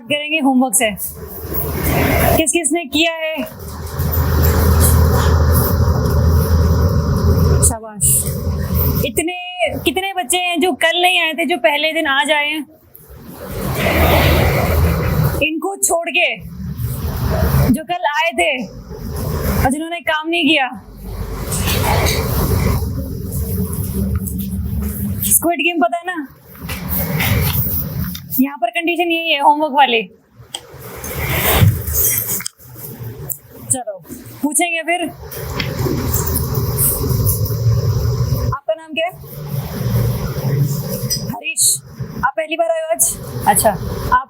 करेंगे होमवर्क से। किस किसने किया है? शाबाश। कितने बच्चे हैं जो कल नहीं आए थे, जो पहले दिन आज आए हैं? इनको छोड़ के जो कल आए थे और जिन्होंने काम नहीं किया। स्क्विड गेम पता है ना? यहाँ पर कंडीशन यही है होमवर्क वाली। चलो पूछेंगे फिर। आपका नाम क्या है? हरीश। आप पहली बार आए हो आज? अच्छा, आप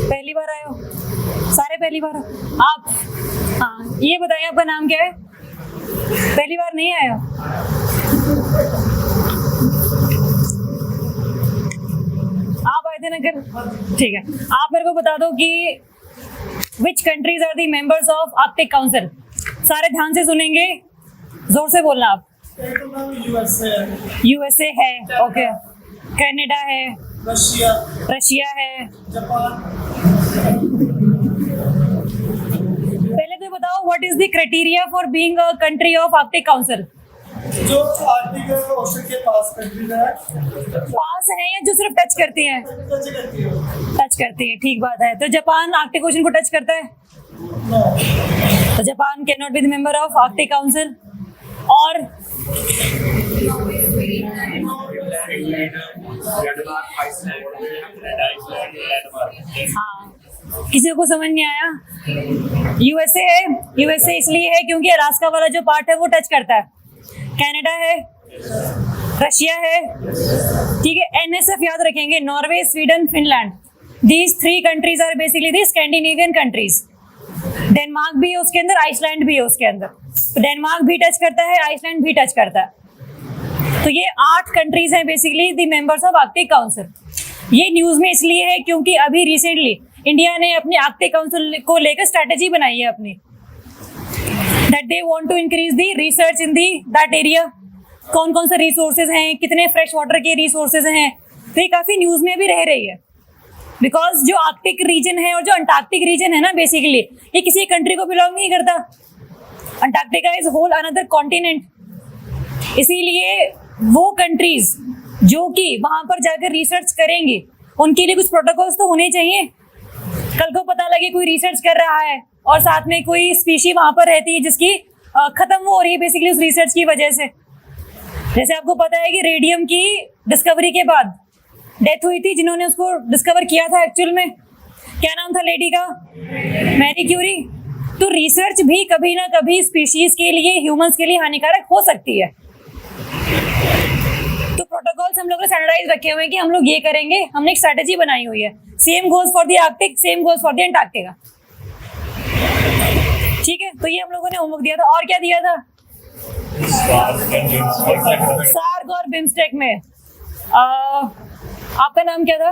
पहली बार आए हो? सारे पहली बार हो आप? हाँ, ये बताइए आपका नाम क्या है? पहली बार नहीं आए हो? आप आए थे ना कल? ठीक है, आप मेरे को बता दो कि which countries are the members of Arctic Council. सारे ध्यान से सुनेंगे, जोर से बोलना आप। यूएसए है, ओके। कनाडा है, रशिया है, जापान। पहले तो बताओ what is the criteria for being a country of Arctic council? जो आर्कटिक ओशन के पास कंट्रीज है। पास है या जो सिर्फ टच करती हैं? टच करती है, ठीक बात है। तो जापान आर्कटिक ओशन को टच करता है? तो Japan can not be the member of Arctic council. और हाँ, किसी को समझ नहीं आया? यूएसए है, यूएसए इसलिए है क्योंकि अलास्का वाला जो पार्ट है वो टच करता है। कनाडा है, रशिया है, ठीक है। एनएसएफ याद रखेंगे, Norway, Sweden, Finland. These 3 countries are basically the Scandinavian countries. Denmark भी है उसके अंदर, आइसलैंड भी है उसके अंदर। तो डेनमार्क भी टच करता है, आइसलैंड भी टच करता है। तो ये 8 कंट्रीज हैं basically the members of Arctic council. ये न्यूज में इसलिए है क्योंकि अभी रिसेंटली इंडिया ने अपनी आर्कटिक काउंसिल को लेकर स्ट्रेटेजी बनाई है अपनी, that they want to increase the research in that area। कौन कौन से रिसोर्सेज हैं, कितने फ्रेश वाटर के रिसोर्सेज हैं, तो ये काफी न्यूज में भी रह रही है। बिकॉज जो आर्कटिक रीजन है और जो अंटार्कटिक रीजन है ना, बेसिकली ये किसी कंट्री को बिलोंग नहीं करता। Antarctica is whole another continent. इसीलिए वो कंट्रीज जो कि वहां पर जाकर रिसर्च करेंगे, उनके लिए कुछ प्रोटोकॉल्स तो होने चाहिए। कल को पता लगे कोई रिसर्च कर रहा है और साथ में कोई स्पीशी वहां पर रहती है जिसकी खत्म हो रही है बेसिकली उस रिसर्च की वजह से। जैसे आपको पता है कि रेडियम की डिस्कवरी के बाद डेथ हुई थी, जिन्होंने उसको डिस्कवर किया था एक्चुअल में क्या नाम था लेडी का? Marie Curie. तो रिसर्च भी कभी ना कभी स्पीशीज के लिए, ह्यूमंस के लिए हानिकारक हो सकती है। तो प्रोटोकॉल्स हम लोग ने स्टैंडर्डाइज रखे हुए हैं कि हम लोग ये करेंगे, हमने एक स्ट्रेटेजी बनाई हुई है। Same goes for the Arctic, same goes for the Antarctica. ठीक है, तो ये हम लोगों ने होमवर्क दिया था। और क्या दिया था? सार्क और बिम्स्टेक में। आपका नाम क्या था?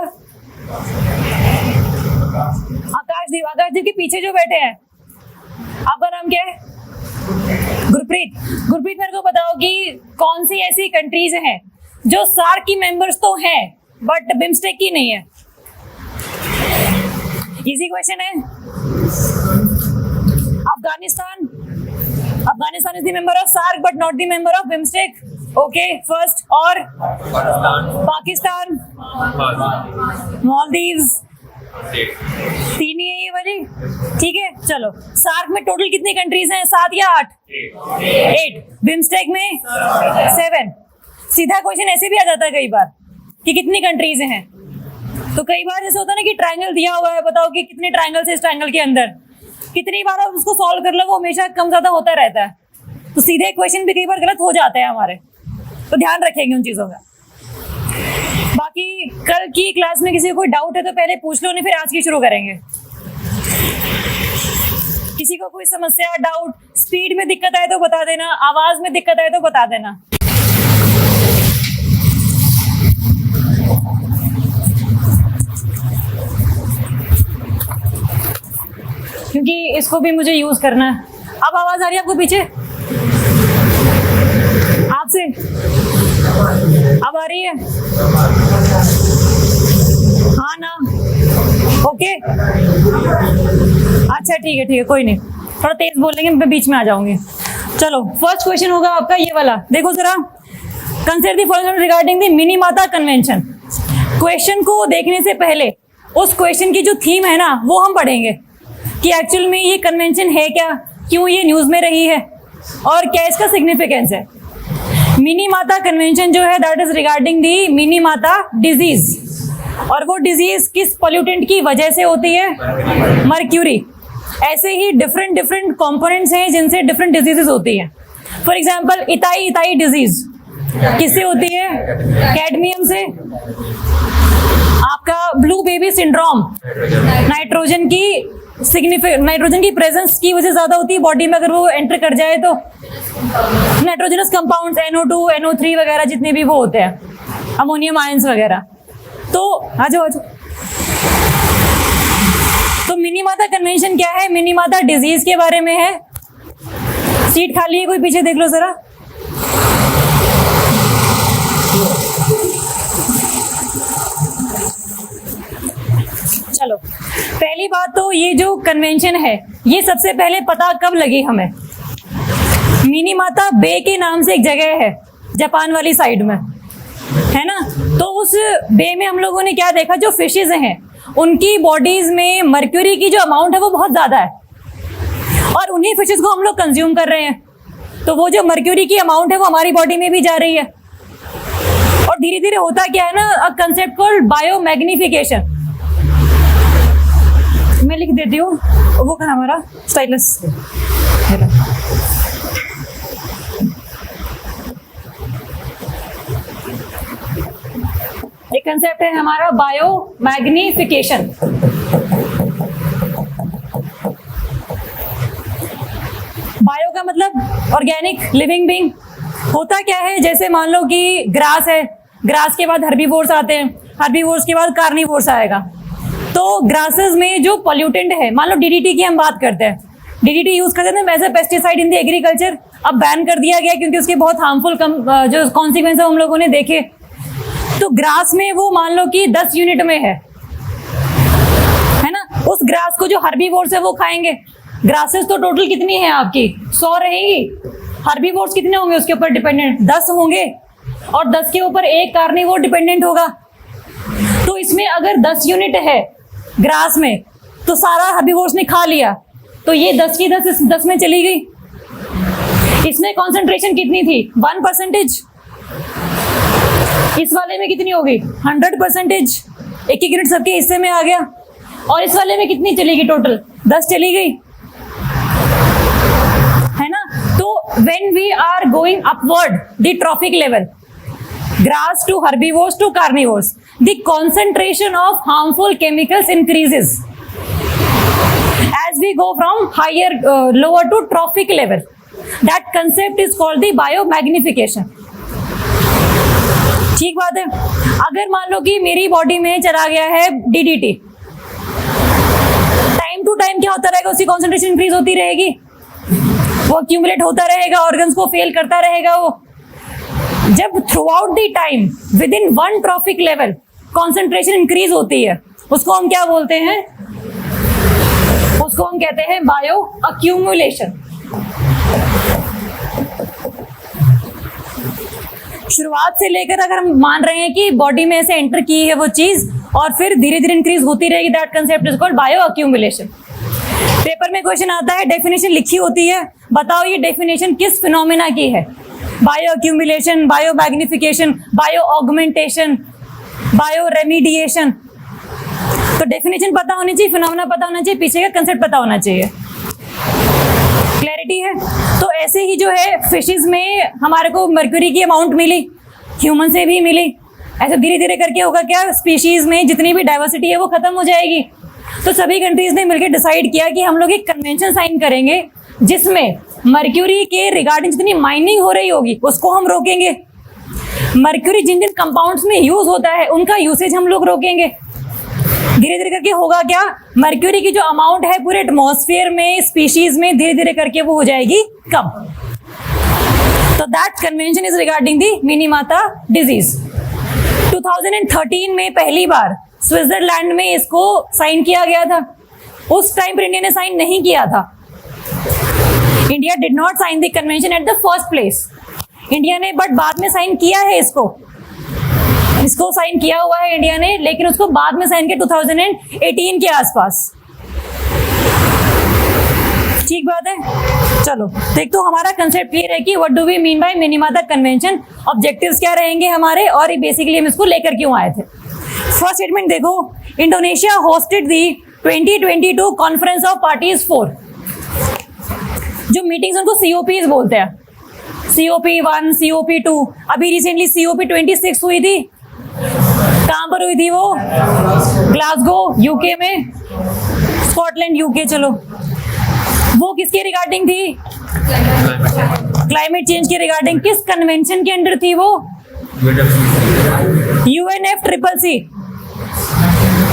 आकाशदीप। आकाशदीप के पीछे जो बैठे हैं, आपका नाम क्या है? गुरप्रीत। गुरप्रीत, मेरे को बताओ कि कौन सी ऐसी कंट्रीज हैं जो सार्क की मेंबर्स तो हैं बट बिम्स्टेक की नहीं है? इजी क्वेश्चन है। Afghanistan. Afghanistan is the member of SAARC but not the member of BIMSTEC. Okay, first. और पाकिस्तान, मालदीव्स, 3 ही है ये वाली। ठीक है, चलो। सार्क में टोटल कितनी कंट्रीज हैं? 7 या 8? 8। बिम्स्टेक में 7। सीधा क्वेश्चन ऐसे भी आ जाता है कई बार कि कितनी कंट्रीज हैं। तो कई बार ऐसा होता है ना कि ट्रायंगल दिया हुआ है, बताओ कि कितने ट्रायंगल से इस ट्रायंगल के अंदर, कितनी बार आप उसको सॉल्व कर लो, वो हमेशा कम ज्यादा होता रहता है। तो सीधे क्वेश्चन भी कई बार गलत हो जाते हैं हमारे, तो ध्यान रखेंगे उन चीजों का। बाकी कल की क्लास में किसी को कोई डाउट है तो पहले पूछ लो, नहीं फिर आज की शुरू करेंगे। किसी को कोई समस्या, डाउट, स्पीड में दिक्कत आए तो बता देना, आवाज में दिक्कत आए तो बता देना। क्योंकि इसको भी मुझे यूज करना है। अब आवाज आ रही है आपको पीछे? आपसे अब आ रही है? हाँ ना? ओके अच्छा ठीक है कोई नहीं, थोड़ा तेज बोलेंगे, मैं बीच में आ जाऊंगी। चलो फर्स्ट क्वेश्चन होगा आपका ये वाला, देखो जरा, consider the following regarding the Minimata convention. Question को देखने से पहले उस क्वेश्चन की जो थीम है ना वो हम पढ़ेंगे कि एक्चुअल में ये कन्वेंशन है क्या, क्यों ये न्यूज में रही है और क्या इसका सिग्निफिकेंस है। मिनीमाता कन्वेंशन जो है that is regarding the Minimata disease, और वो डिजीज किस पोल्यूटेंट की वजह से होती है, मर्क्यूरी। ऐसे ही डिफरेंट डिफरेंट कंपोनेंट्स हैं जिनसे डिफरेंट डिजीजेस होती हैं। फॉर एग्जांपल इताई डिजीज किससे होती है, कैडमियम से। आपका ब्लू बेबी सिंड्रोम नाइट्रोजन की प्रेजेंस की वजह से ज्यादा होती है बॉडी में, अगर वो एंटर कर जाए तो नाइट्रोजनस कंपाउंड्स NO2 NO3 वगैरह जितने भी वो होते हैं, अमोनियम आयंस वगैरह। तो आ जाओ। तो मिनीमाता कन्वेंशन क्या है, मिनीमाता डिजीज के बारे में है। सीट खाली है कोई पीछे देख लो जरा। चलो पहली बात तो ये जो कन्वेंशन है ये सबसे पहले पता कब लगी हमें, मिनीमाता बे के नाम से एक जगह है जापान वाली साइड में, है ना। तो उस बे में हम लोगों ने क्या देखा, जो फिशेज हैं उनकी बॉडीज में मर्क्यूरी की जो अमाउंट है वो बहुत ज्यादा है, और उन्हीं फिशेज को हम लोग कंज्यूम कर रहे हैं। तो वो जो मर्क्यूरी की अमाउंट है वो हमारी बॉडी में भी जा रही है, और धीरे धीरे होता क्या है ना, अ कंसेप्ट कॉल्ड बायोमैग्निफिकेशन। मैं लिख देती हूँ, वो कहा हमारा स्टाइलस। एक कंसेप्ट है हमारा बायोमैग्निफिकेशन। बायो का मतलब ऑर्गेनिक, लिविंग बीइंग। होता क्या है, जैसे मान लो कि ग्रास है, ग्रास के बाद हर्बीवोर्स आते हैं, हर्बीवोर्स के बाद कार्निवोर्स आएगा। तो ग्रासेस में जो पॉल्यूटेंट है, मान लो DDT की हम बात करते हैं, DDT यूज करते हैं as a pesticide in the agriculture. अब बैन कर दिया गया क्योंकि उसके बहुत हार्मफुल जो कॉन्सिक्वेंस हम लोगों ने देखे। तो ग्रास में वो मान लो कि 10 यूनिट में है ना। उस ग्रास को जो हर्बीवोर्स है वो खाएंगे। ग्रासेस तो टोटल कितनी है आपकी, 100 रहेगी। हर्बीवोर्स कितने होंगे उसके ऊपर डिपेंडेंट, 10 होंगे, और 10 के ऊपर एक कार्निवोर डिपेंडेंट होगा। तो इसमें अगर 10 यूनिट है ग्रास में, तो सारा हर्बीवोर्स ने खा लिया, तो ये 10 की 10 में चली गई। इसमें कॉन्सेंट्रेशन कितनी थी, 1%। इस वाले में कितनी होगी, 100%। एक यूनिट सबके हिस्से में आ गया। और इस वाले में कितनी चली गई, टोटल 10 चली गई, है ना। तो when we are going upward the trophic level, grass to herbivores to carnivores, the concentration of harmful chemicals increases as we go from lower to trophic level. That concept is called the biomagnification. ठीक बात है। अगर मान लो कि मेरी body में चला गया है DDT, टाइम टू टाइम क्या होता रहेगा, उसकी कॉन्सेंट्रेशन इंक्रीज होती रहेगी, वो अक्यूमुलेट होता रहेगा, ऑर्गन्स को फेल करता रहेगा वो। जब through out the time with in 1 trophic level concentration increase होती है, उसको हम क्या बोलते हैं, उसको हम कहते हैं बायो अक्यूमुलेशन। शुरुआत से लेकर अगर हम मान रहे हैं कि बॉडी में ऐसे एंटर की है वो चीज, और फिर धीरे धीरे इंक्रीज होती रहेगी, that concept is called bio accumulation. Paper में क्वेश्चन आता है, डेफिनेशन लिखी होती है, बताओ ये डेफिनेशन किस फिनोमेना की है, bio accumulation, bio magnification, bio augmentation, bio remediation. तो डेफिनेशन पता होनी चाहिए, फिनोमेना पता होना चाहिए, पीछे का कंसेप्ट पता होना चाहिए। क्लैरिटी है। तो ऐसे ही जो है फिशेस में हमारे को मर्क्यूरी की अमाउंट मिली, ह्यूमन से भी मिली। ऐसे धीरे धीरे करके होगा क्या, स्पीशीज में जितनी भी डाइवर्सिटी है वो खत्म हो जाएगी। तो सभी कंट्रीज ने मिलकर डिसाइड किया कि हम लोग एक कन्वेंशन साइन करेंगे जिसमें मर्क्यूरी के रिगार्डिंग जितनी माइनिंग हो रही होगी उसको हम रोकेंगे। मर्क्यूरी जिन जिन कंपाउंड्स में यूज होता है उनका यूसेज हम लोग रोकेंगे। धीरे धीरे करके होगा क्या, मर्क्यूरी की जो अमाउंट है पूरे एटमॉस्फेयर में, स्पीशीज में, धीरे धीरे करके वो हो जाएगी कम। तो that convention is regarding the Minimata disease. 2013 में पहली बार स्विट्जरलैंड में इसको साइन किया गया था। उस टाइम पर इंडिया ने साइन नहीं किया था। India did not sign the convention at the first place. India ने बट बाद में साइन किया है इसको साइन किया हुआ है इंडिया ने, लेकिन उसको बाद में साइन किया 2018 के आसपास। ठीक बात है। चलो देख, तो हमारा कंसेप्ट क्लियर है कि what do we mean by Minamata convention, objectives क्या रहेंगे हमारे, और बेसिकली हम इसको लेकर क्यों आए थे। फर्स्ट स्टेटमेंट देखो, Indonesia hosted the 2022 conference of parties 4। जो मीटिंग्स उनको COPs बोलते हैं, COP1, COP2। अभी रिसेंटली COP26 हुई थी। कहां पर हुई थी वो? ग्लासगो, यूके में, स्कॉटलैंड, यूके। चलो, वो किसके रिगार्डिंग थी? क्लाइमेट चेंज के रिगार्डिंग। किस कन्वेंशन के अंडर थी वो? UNFCCC,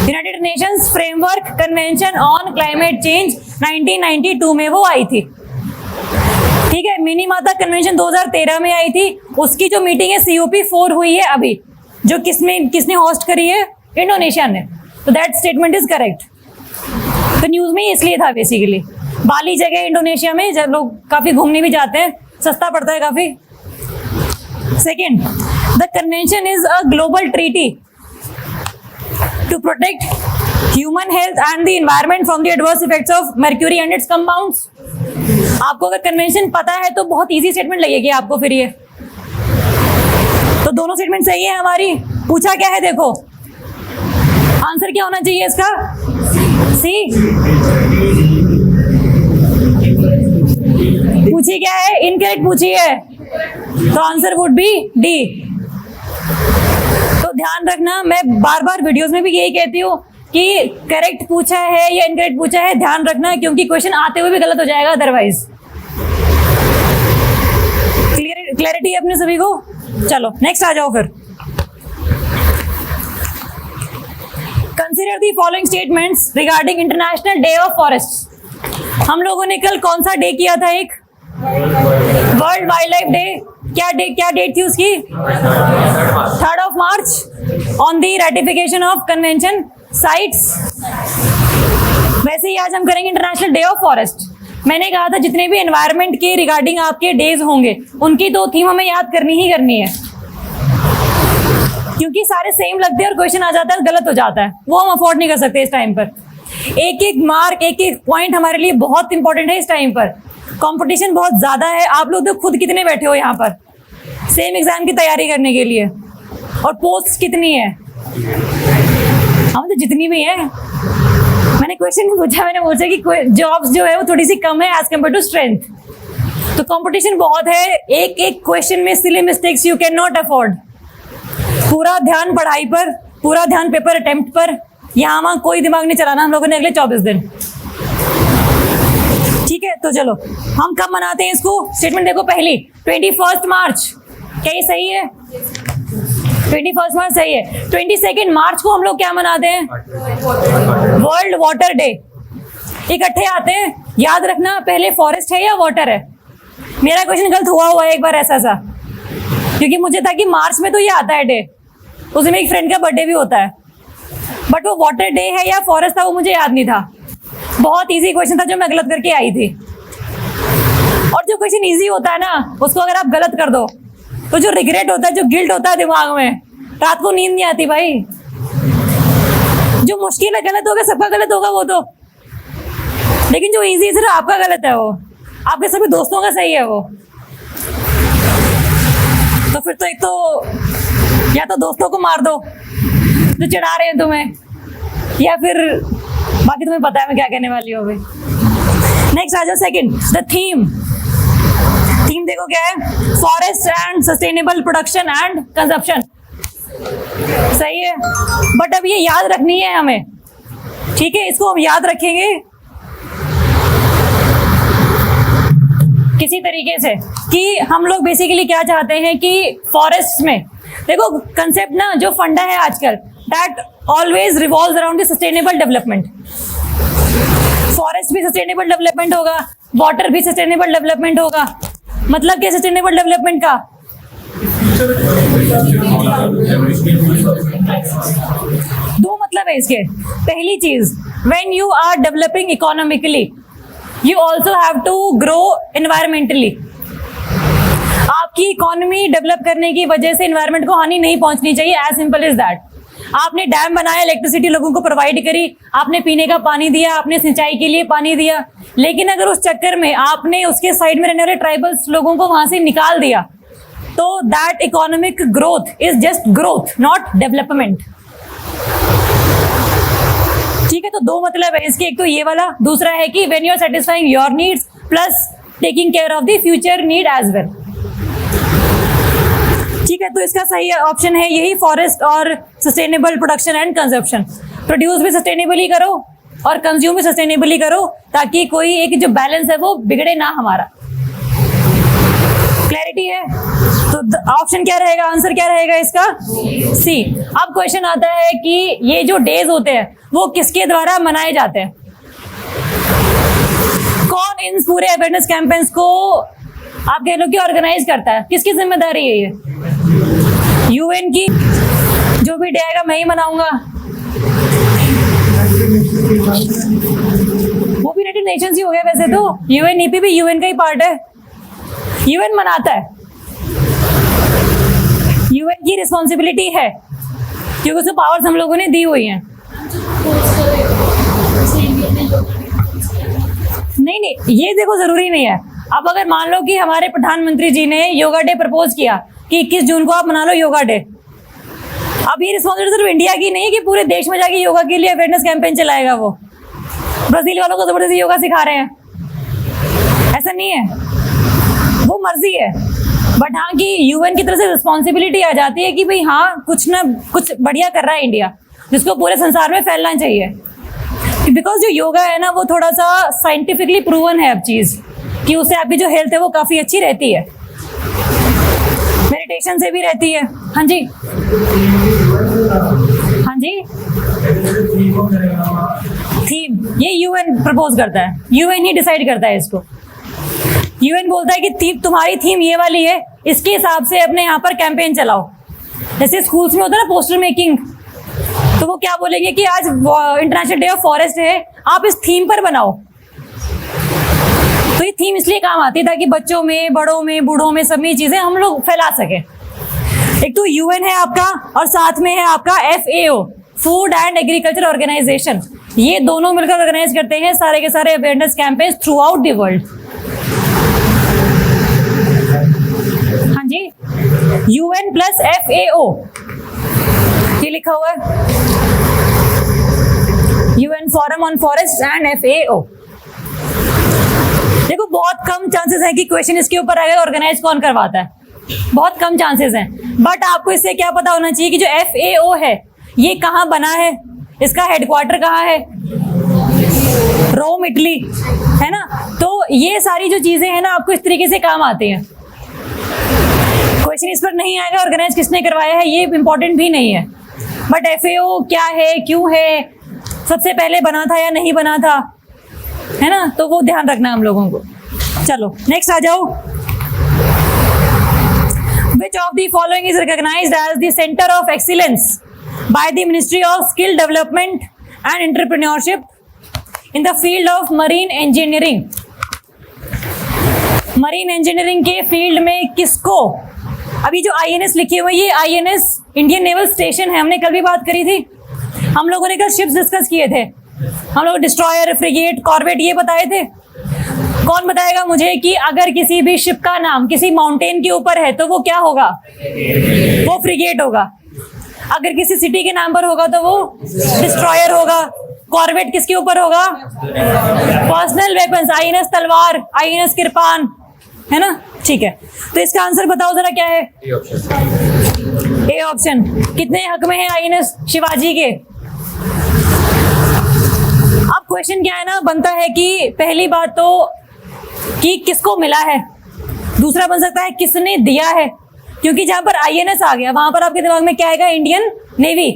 United Nations framework convention on climate change 1992 में वो आई थी। ठीक है। मिनीमाता कन्वेंशन 2013 में आई थी। उसकी जो मीटिंग है COP4 हुई है अभी, जो किसने होस्ट करी है? इंडोनेशिया ने। तो दैट स्टेटमेंट इज करेक्ट। तो न्यूज में इसलिए था बेसिकली। बाली जगह इंडोनेशिया में, जब लोग काफी घूमने भी जाते हैं, सस्ता पड़ता है काफी। Second, the convention is a global treaty to protect human health and the environment from the adverse effects of mercury and its compounds. आपको अगर कन्वेंशन पता है तो बहुत इजी स्टेटमेंट लगेगी आपको फिर ये। तो दोनों स्टेटमेंट सही है हमारी। पूछा क्या है देखो, आंसर क्या होना चाहिए इसका? सी। पूछी क्या है? इनकरेक्ट पूछी है, तो आंसर वुड बी डी। तो ध्यान रखना, मैं बार बार वीडियोस में भी यही कहती हूँ कि करेक्ट पूछा है या इनकरेक्ट पूछा है, ध्यान रखना, क्योंकि क्वेश्चन आते हुए भी गलत हो जाएगा अदरवाइज। क्लैरिटी है अपने सभी को? चलो नेक्स्ट आ जाओ फिर। Consider the following statements regarding international day of forest. हम लोगों ने कल कौन सा डे किया था? एक वर्ल्ड वाइल्ड लाइफ डे। क्या डेट थी उसकी? 3rd of March on the ratification of convention sites. वैसे ही आज हम करेंगे इंटरनेशनल डे ऑफ फॉरेस्ट। मैंने कहा था जितने भी एनवायरनमेंट के रिगार्डिंग आपके डेज होंगे, उनकी 2 थीम हमें याद करनी ही करनी है, क्योंकि सारे सेम लगते हैं और क्वेश्चन आ जाता है गलत हो जाता है, वो हम अफोर्ड नहीं कर सकते इस टाइम पर। एक एक मार्क, एक एक पॉइंट हमारे लिए बहुत इंपॉर्टेंट है इस टाइम पर। कंपटीशन बहुत ज्यादा है। आप लोग तो खुद कितने बैठे हो यहाँ पर सेम एग्जाम की तैयारी करने के लिए, और पोस्ट कितनी है? हम तो जितनी भी है। मैंने क्वेश्चन नहीं पूछा, मैंने पूछा कि जॉब्स जो है वो थोड़ी सी कम है एज कम्पेयर टू स्ट्रेंथ। तो कंपटीशन बहुत है। एक एक क्वेश्चन में silly mistakes you can not afford. पूरा ध्यान पढ़ाई पर, पूरा ध्यान पेपर अटेम्प्ट पर। यहाँ वहाँ कोई दिमाग नहीं चलाना हम लोगों ने अगले 24 दिन। ठीक है, तो चलो हम कब मनाते हैं इसको? स्टेटमेंट देखो पहली, 21 मार्च। क्या ये सही है? 21 मार्च सही है। 22 मार्च को हम लोग क्या मनाते हैं? World water day. इकट्ठे आते हैं। याद रखना, पहले फॉरेस्ट है या वाटर है? मेरा क्वेश्चन गलत हुआ है एक बार ऐसा, क्योंकि मुझे था कि मार्च में तो ये आता है डे, उसमें एक फ्रेंड का बर्थडे भी होता है, बट वो वाटर डे है या फॉरेस्ट था वो मुझे याद नहीं था। बहुत इजी क्वेश्चन था जो मैं गलत करके आई थी। और जो क्वेश्चन इजी होता है ना, उसको अगर आप गलत कर दो तो जो रिग्रेट होता है, जो गिल्ट होता है दिमाग में, रात को नींद नहीं आती भाई। जो मुश्किल है गलत होगा, सबका गलत होगा वो तो, लेकिन जो इजी है सिर्फ आपका गलत है, वो आपके सभी दोस्तों का सही है वो। तो फिर तो एक तो या तो दोस्तों को मार दो जो चिढ़ा रहे हैं तुम्हें, या फिर बाकी तुम्हें पता है मैं क्या कहने वाली हूँ अभी। नेक्स्ट आ जाओ सेकंड, द थीम देखो क्या है? Forest and sustainable production and consumption. सही है, बट अब ये याद रखनी है हमें। ठीक है, इसको हम याद रखेंगे किसी तरीके से कि हम लोग बेसिकली क्या चाहते हैं कि फॉरेस्ट में देखो कंसेप्ट ना, जो फंडा है आजकल, that always revolves around the sustainable development. Forest भी सस्टेनेबल डेवलपमेंट होगा, वाटर भी सस्टेनेबल डेवलपमेंट होगा। मतलब क्या सस्टेनेबल डेवलपमेंट का? दो मतलब है इसके। पहली चीज, when you are developing economically you also have to grow environmentally. आपकी इकोनॉमी डेवलप करने की वजह से एनवायरमेंट को हानि नहीं पहुंचनी चाहिए, एज सिंपल इज दैट। आपने डैम बनाया, इलेक्ट्रिसिटी लोगों को प्रोवाइड करी, आपने पीने का पानी दिया, आपने सिंचाई के लिए पानी दिया, लेकिन अगर उस चक्कर में आपने उसके साइड में रहने वाले ट्राइबल्स लोगों को वहां से निकाल दिया, तो that economic growth is just growth, not development. ठीक है, तो दो मतलब है इसके, एक तो ये वाला, दूसरा है कि when you are satisfying your needs plus taking care of the future need as well. ठीक है, तो इसका सही ऑप्शन है यही, फॉरेस्ट और sustainable production and consumption. Produce भी सस्टेनेबली करो और कंज्यूम भी सस्टेनेबली करो, ताकि कोई एक जो बैलेंस है वो बिगड़े ना हमारा। क्लैरिटी है? तो ऑप्शन क्या रहेगा, आंसर क्या रहेगा इसका? सी। अब क्वेश्चन आता है कि ये जो डेज होते हैं वो किसके द्वारा मनाए जाते हैं? कौन इन पूरे अवेयरनेस कैंपेन्स को आप कह लो कि ऑर्गेनाइज करता है? किसकी जिम्मेदारी है ये? यूएन की। जो भी डे आएगा मैं ही मनाऊंगा। वो भी यूनाइटेड नेशंस ही हो गया वैसे तो, यूएनईपी भी यूएन का ही पार्ट है, यूएन मनाता है, यूएन की रिस्पॉन्सिबिलिटी है क्योंकि उसको पावर्स हम लोगों ने दी हुई हैं। नहीं, ये देखो जरूरी नहीं है। अब अगर मान लो कि हमारे प्रधानमंत्री जी ने योगा डे प्रपोज किया कि 21 जून को आप मना लो योगा डे, अब ये रिस्पॉन्सिबिलिटी सिर्फ इंडिया की नहीं है कि पूरे देश में जाके योगा के लिए अवेयरनेस कैंपेन चलाएगा वो। ब्राजील वालों को जबरदस्ती योगा सिखा रहे हैं, ऐसा नहीं है, वो मर्जी है। बट हाँ कि यूएन की तरफ से रिस्पॉन्सिबिलिटी आ जाती है कि भाई हाँ कुछ ना कुछ बढ़िया कर रहा है इंडिया, जिसको पूरे संसार में फैलना चाहिए। बिकॉज जो योगा है ना वो थोड़ा सा साइंटिफिकली प्रूवन है अब चीज, कि उससे आपकी जो हेल्थ है वो काफी अच्छी रहती है, मेडिटेशन से भी रहती है। हाँ जी, हाँ जी, थीम ये यूएन प्रपोज करता है, यूएन ही डिसाइड करता है इसको। यूएन बोलता है कि थीम, तुम्हारी थीम ये वाली है, इसके हिसाब से अपने यहाँ पर कैंपेन चलाओ। जैसे स्कूल्स में होता है ना पोस्टर मेकिंग, तो वो क्या बोलेंगे कि आज इंटरनेशनल डे ऑफ फॉरेस्ट है, आप इस थीम पर बनाओ। तो ये थीम इसलिए काम आती है ताकि बच्चों में, बड़ों में, बूढ़ों में, सभी चीजें हम लोग फैला सके। एक तो यूएन है आपका और साथ में है आपका FAO, food and agriculture organisation. ये दोनों मिलकर ऑर्गेनाइज करते हैं सारे के सारे awareness campaigns throughout the world. हाँ जी, UN प्लस FAO ये लिखा हुआ है, UN forum on forest and FAO। देखो बहुत कम चांसेस है कि क्वेश्चन इसके ऊपर आएगा ऑर्गेनाइज कौन करवाता है, बहुत कम चांसेस हैं। बट आपको इससे क्या पता होना चाहिए कि जो FAO है ये कहाँ बना है, इसका हेडक्वार्टर कहाँ है? रोम, इटली, है ना। तो ये सारी जो चीजें हैं ना आपको इस तरीके से काम आती हैं। क्वेश्चन इस पर नहीं आएगा ऑर्गेनाइज किसने करवाया है, ये इंपॉर्टेंट भी नहीं है। बट FAO क्या है, क्यों है, सबसे पहले बना था या नहीं बना था, है ना, तो वो ध्यान रखना हम लोगों को। चलो नेक्स्ट आ जाओ। Which of the following is recognized as the center of excellence by the Ministry of Skill Development and Entrepreneurship in the field of marine engineering? Marine engineering के फील्ड में किसको, अभी जो INS लिखी हुई है ये INS इंडियन नेवल स्टेशन है, हमने कल भी बात करी थी। हम लोगों ने कल शिप्स डिस्कस किए थे, हम लोग डिस्ट्रॉयर, फ्रिगेट, कॉर्वेट ये बताए थे। कौन बताएगा मुझे कि अगर किसी भी शिप का नाम किसी माउंटेन के ऊपर है तो वो क्या होगा? वो फ्रिगेट होगा। अगर किसी सिटी के नाम पर होगा तो वो डिस्ट्रॉयर होगा। कॉर्वेट किसके ऊपर होगा? पर्सनल वेपन्स, INS तलवार, INS किरपान, है ना। ठीक है, तो इसका आंसर बताओ जरा क्या है? A option. कितने हक में है INS शिवाजी के? अब क्वेश्चन क्या है ना, बनता है कि पहली बात तो कि किसको मिला है, दूसरा बन सकता है किसने दिया है, क्योंकि जहां पर INS आ गया वहां पर आपके दिमाग में क्या आएगा? Indian navy.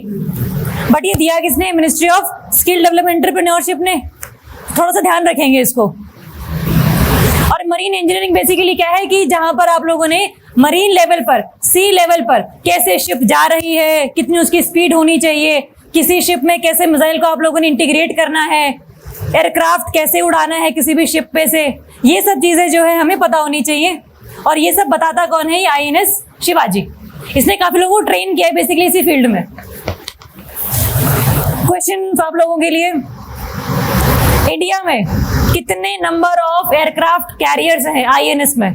बट ये दिया किसने? Ministry of skill development entrepreneurship ने। थोड़ा सा ध्यान रखेंगे इसको। और मरीन इंजीनियरिंग बेसिकली क्या है कि जहां पर आप लोगों ने मरीन लेवल पर, सी लेवल पर कैसे शिप जा रही है, कितनी उसकी स्पीड होनी चाहिए, किसी शिप में कैसे मिसाइल को आप लोगों ने इंटीग्रेट करना है, एयरक्राफ्ट कैसे उड़ाना है किसी भी शिप पे से, ये सब चीजें जो है हमें पता होनी चाहिए। और ये सब बताता कौन है? INS शिवाजी। इसने काफी लोगों को ट्रेन किया है बेसिकली इसी फील्ड में। क्वेश्चन आप लोगों के लिए, इंडिया में कितने नंबर ऑफ एयरक्राफ्ट कैरियर्स हैं INS में?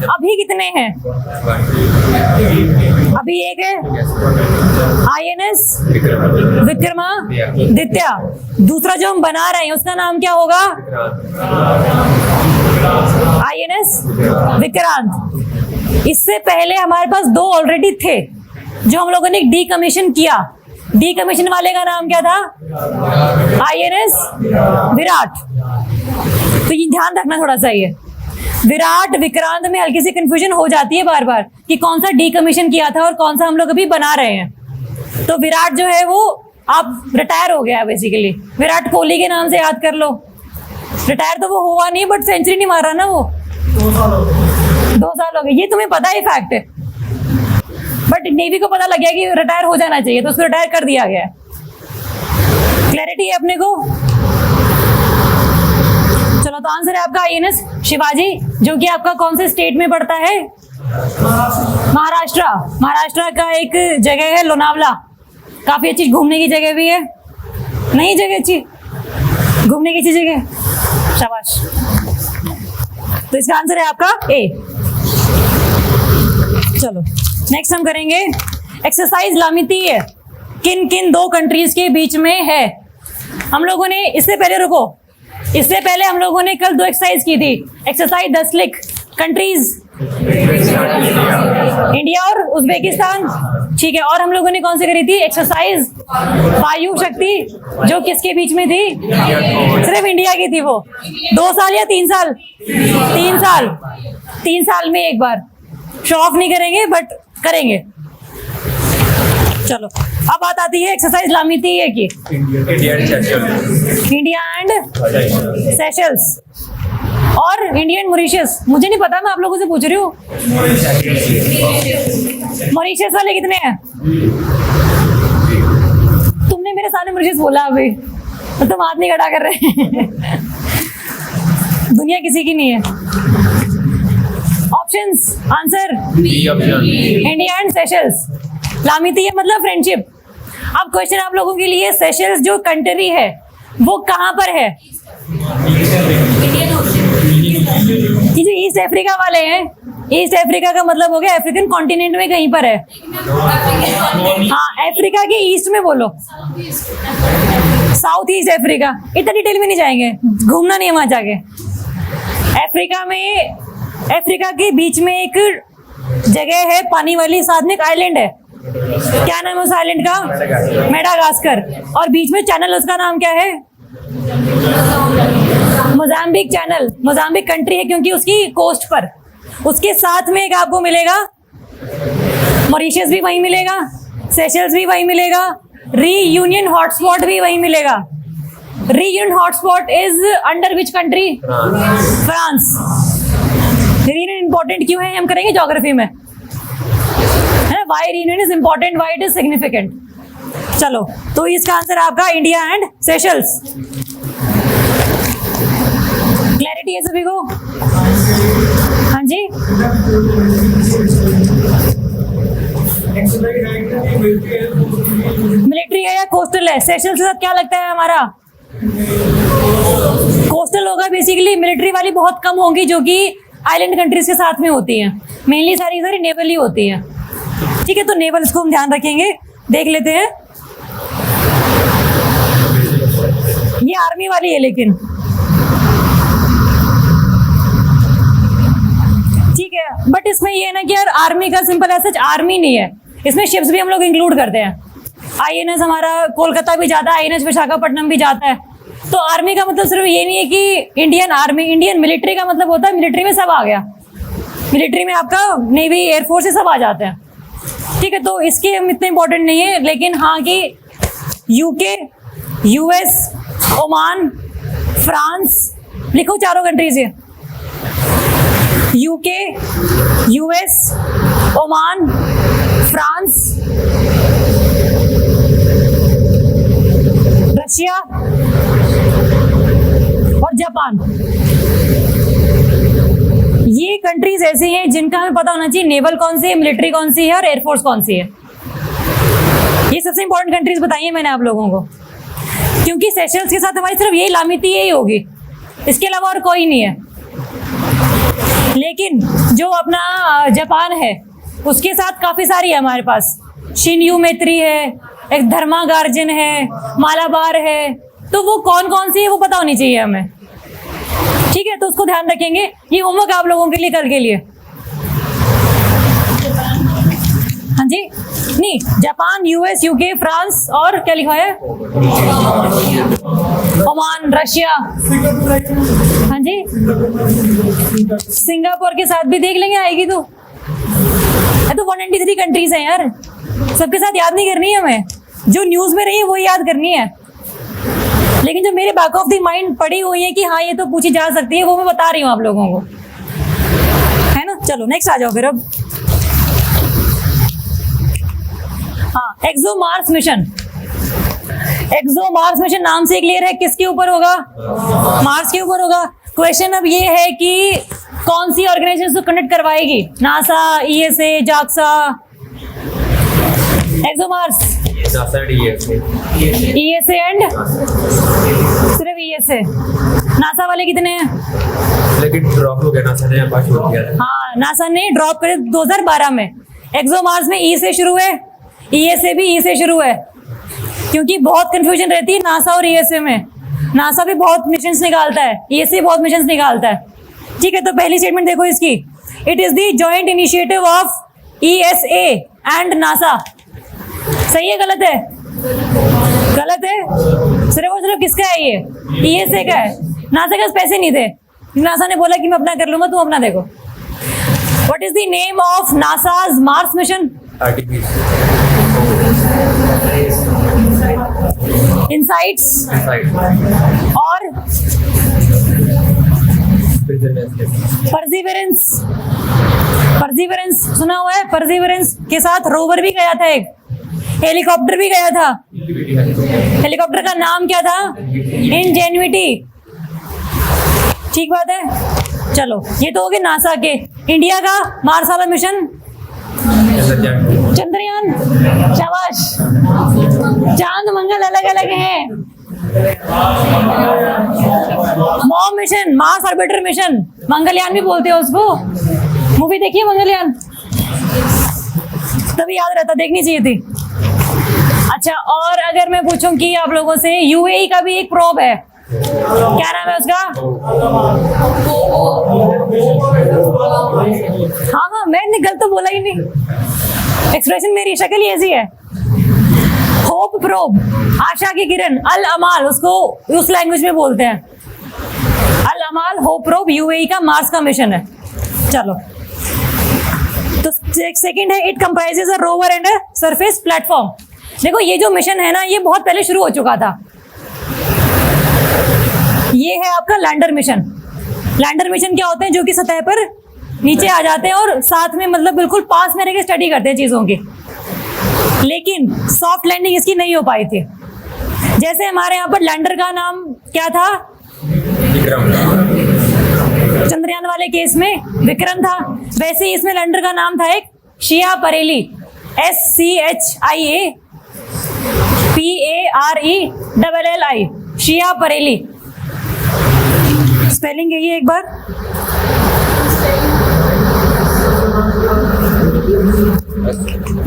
अभी कितने हैं? अभी एक है INS विक्रमादित्य। दूसरा जो हम बना रहे हैं उसका नाम क्या होगा? INS विक्रांत। इससे पहले हमारे पास 2 ऑलरेडी थे जो हम लोगों ने डीकमीशन किया। डीकमीशन वाले का नाम क्या था? INS विराट। तो ये ध्यान रखना थोड़ा सा, ये विराट विक्रांत में हल्की सी कंफ्यूजन हो जाती है बार बार कि कौन सा डीकमीशन किया था और कौन सा हम लोग अभी बना रहे हैं। तो विराट जो है वो अब रिटायर हो गया बेसिकली, विराट कोहली के नाम से याद कर लो। रिटायर तो वो हुआ नहीं, बट सेंचुरी नहीं मारा ना वो। 2 साल हो गए, ये तुम्हें पता है, फैक्ट है। बट नेवी को पता लग गया कि रिटायर हो जाना चाहिए तो उसको रिटायर कर दिया गया। क्लैरिटी है अपने को? चलो, तो आंसर है आपका INS शिवाजी, जो कि आपका कौन से स्टेट में पड़ता है? महाराष्ट्र। महाराष्ट्र का एक जगह है लोनावला, काफी अच्छी घूमने की जगह भी है। नहीं जगह अच्छी, घूमने की अच्छी जगह, शाबाश। तो इसका आंसर है आपका A। चलो नेक्स्ट हम करेंगे एक्सरसाइज लामितीय किन किन 2 कंट्रीज के बीच में है। हम लोगों ने इससे पहले, रुको, इससे पहले हम लोगों ने कल 2 एक्सरसाइज की थी। एक्सरसाइज 10 लिख कंट्रीज, इंडिया और उज्बेकिस्तान, ठीक है। और हम लोगों ने कौन सी करी थी? एक्सरसाइज वायु शक्ति, जो किसके बीच में थी? सिर्फ इंडिया की थी। वो 2 साल या 3 साल? 3 साल। 3 साल में एक बार। शो ऑफ नहीं करेंगे बट करेंगे। चलो, अब बात आती है एक्सरसाइज लामितीय की। इंडिया एंड सेशल्स और इंडियन मॉरिशस। मुझे नहीं पता, मैं आप लोगों से पूछ रही हूँ। मॉरिशस वाले कितने हैं? तुमने मेरे सामने मॉरिशस बोला अभी, तो तुम हाथ नहीं खड़ा कर रहे। दुनिया किसी की नहीं है। Options, answer India and Seychelles. लामितीय मतलब फ्रेंडशिप। अब क्वेश्चन आप लोगों के लिए, सेशल्स जो कंट्री है वो कहां पर है? ये जो ईस्ट अफ्रीका वाले हैं, ईस्ट अफ्रीका का मतलब हो गया अफ्रीकन कॉन्टिनेंट में कहीं पर है। हाँ, अफ्रीका के ईस्ट में बोलो, साउथ ईस्ट अफ्रीका। इतना डिटेल में नहीं जाएंगे, घूमना नहीं है वहां जाके। अफ्रीका में, अफ्रीका के बीच में एक जगह है पानी वाली, साथ में एक आइलैंड है। क्या नाम है उस आइलैंड का? मेडागास्कर। और बीच में चैनल, उसका नाम क्या है? Mozambique channel. मोजाम्बिक कंट्री है क्योंकि उसकी कोस्ट पर। उसके साथ में एक आपको मिलेगा मॉरिशस भी वहीं मिलेगा, सेशल्स भी वहीं मिलेगा, रीयूनियन हॉटस्पॉट भी वहीं मिलेगा। Reunion hotspot is under which country? France. Reunion important क्यों है हम करेंगे ज्योग्राफी में, है ना। Why Reunion is important, why it is significant. चलो, तो इसका आंसर आपका इंडिया एंड सेशल्स। क्लैरिटी है सभी को? हाँ जी। मिलिट्री है या कोस्टल है? सेशल्स के साथ क्या लगता है हमारा? कोस्टल होगा बेसिकली। मिलिट्री वाली बहुत कम होंगी जो कि आइलैंड कंट्रीज के साथ में होती हैं। मेनली सारी नेवल ही होती है, ठीक है। तो नेवल को हम ध्यान रखेंगे, देख लेते हैं। ये आर्मी वाली है, लेकिन ठीक है। बट इसमें ये है ना कि यार आर्मी का सिंपल ऐसा आर्मी नहीं है, इसमें शिप्स भी हम लोग इंक्लूड करते हैं। INS हमारा कोलकाता भी जाता है, INS विशाखापट्टनम भी जाता है। तो आर्मी का मतलब सिर्फ ये नहीं है कि इंडियन आर्मी, इंडियन मिलिट्री का मतलब होता है मिलिट्री में सब आ गया। मिलिट्री में आपका नेवी, एयरफोर्स से सब आ जाते हैं, ठीक है। तो इसके हम इतने इंपॉर्टेंट नहीं है, लेकिन हाँ कि UK, US, ओमान, फ्रांस, लिखो चारों कंट्रीज है। UK, US, Oman, France, Russia और जापान। ये कंट्रीज ऐसी हैं जिनका हमें पता होना चाहिए नेवल कौन सी है, मिलिट्री कौन सी है और एयरफोर्स कौन सी है। ये सबसे इंपॉर्टेंट कंट्रीज बताई है मैंने आप लोगों को, क्योंकि सेशल्स के साथ हमारी सिर्फ यही लामिती यही होगी, इसके अलावा और कोई नहीं है। लेकिन जो अपना जापान है उसके साथ काफी सारी है हमारे पास, शिनयू मैत्री है, एक धर्मा गार्जन है, मालाबार है, तो वो कौन कौन सी है वो पता होनी चाहिए हमें, ठीक है। तो उसको ध्यान रखेंगे, ये होमवर्क आप लोगों के लिए कल के लिए। हाँ जी, नहीं, जापान, यूएस, यूके, फ्रांस और क्या लिखा है, ओमान, रशिया। हाँ जी, सिंगापुर के साथ भी देख लेंगे, आएगी तो। ये तो 193 कंट्रीज हैं यार, सबके साथ याद नहीं करनी है हमें, जो न्यूज में रही है वो याद करनी है। लेकिन जो मेरे बैक ऑफ द माइंड पड़ी हुई है कि हाँ ये तो पूछी जा सकती है, वो मैं बता रही हूँ आप लोगों को, है ना। चलो नेक्स्ट आ जाओ फिर अब। हाँ, एक्सो मार्स मिशन। एक्सो मार्स मिशन नाम से क्लियर है, किसके ऊपर होगा, मार्स के ऊपर होगा। क्वेश्चन अब ये है कि कौन सी ऑर्गेनाइजेशन इसको कंडक्ट करवाएगी, NASA, ESA, JAXA, ExoMars, ESA and सिर्फ ईएसए। नासा वाले कितने हैं, लेकिन ड्रॉप हो गया, नासा ने बात छोड़ दिया। हाँ, नासा ने ड्रॉप करे 2012 में। एक्सो मार्स में ई से शुरू है, ईएसए भी ई से शुरू है, क्योंकि बहुत कंफ्यूजन रहती है नासा और ईएसए में। नासा भी बहुत मिशंस निकालता है, ईएसए बहुत मिशंस निकालता है, ठीक है। तो पहली स्टेटमेंट देखो इसकी, it is the joint initiative of ESA and NASA. सही है गलत है, गलत है, सिर्फ और सिर्फ किसका है ये, ईएसए का है। नासा के पास पैसे नहीं थे, नासा ने बोला कि मैं अपना कर लूंगा, तुम अपना देखो। What is the name of NASA's Mars mission, insights और परसिवरेंस। परसिवरेंस सुना हुआ है, परसिवरेंस के साथ रोवर भी गया था, एक हेलीकॉप्टर भी गया था। हेलीकॉप्टर का नाम क्या था, इंजेन्युइटी, ठीक बात है। चलो ये तो हो गए नासा के। इंडिया का मार्स वाला मिशन चंद्रयान, शाबाश। चांद मंगल अलग अलग हैं। Mom mission, Mars orbiter mission, Mangalyaan भी बोलते हैं उसको। मूवी देखिए मंगलयान, तभी याद रहता, देखनी चाहिए थी। अच्छा, और अगर मैं पूछूं कि आप लोगों से, यूएई का भी एक प्रोब है, क्या नाम है उसका, हाँ, मैंने गलत तो बोला ही नहीं, एक्सप्रेशन मेरी शक्ल ही ऐसी है। होप प्रोब, आशा की किरण, अल अमाल उसको उस लैंग्वेज में बोलते हैं, अल अमाल होप प्रोब यूएई का मार्स का मिशन है। चलो, तो सेकंड है, it comprises a rover and a surface platform. देखो ये जो मिशन है ना, ये बहुत पहले शुरू हो चुका था। ये है आपका लैंडर मिशन। लैंडर मिशन क्या होते हैं, जो कि सतह पर नीचे आ जाते हैं और साथ में मतलब बिल्कुल पास में रहकर स्टडी करते हैं चीजों की। लेकिन सॉफ्ट लैंडिंग इसकी नहीं हो पाई थी। जैसे हमारे यहाँ पर लैंडर का नाम क्या था, चंद्रयान वाले केस में विक्रम था, वैसे ही इसमें लैंडर का नाम था एक शिया परेली, SCHIA PARELLI, शिया परेली। स्पेलिंग यही है एक बार,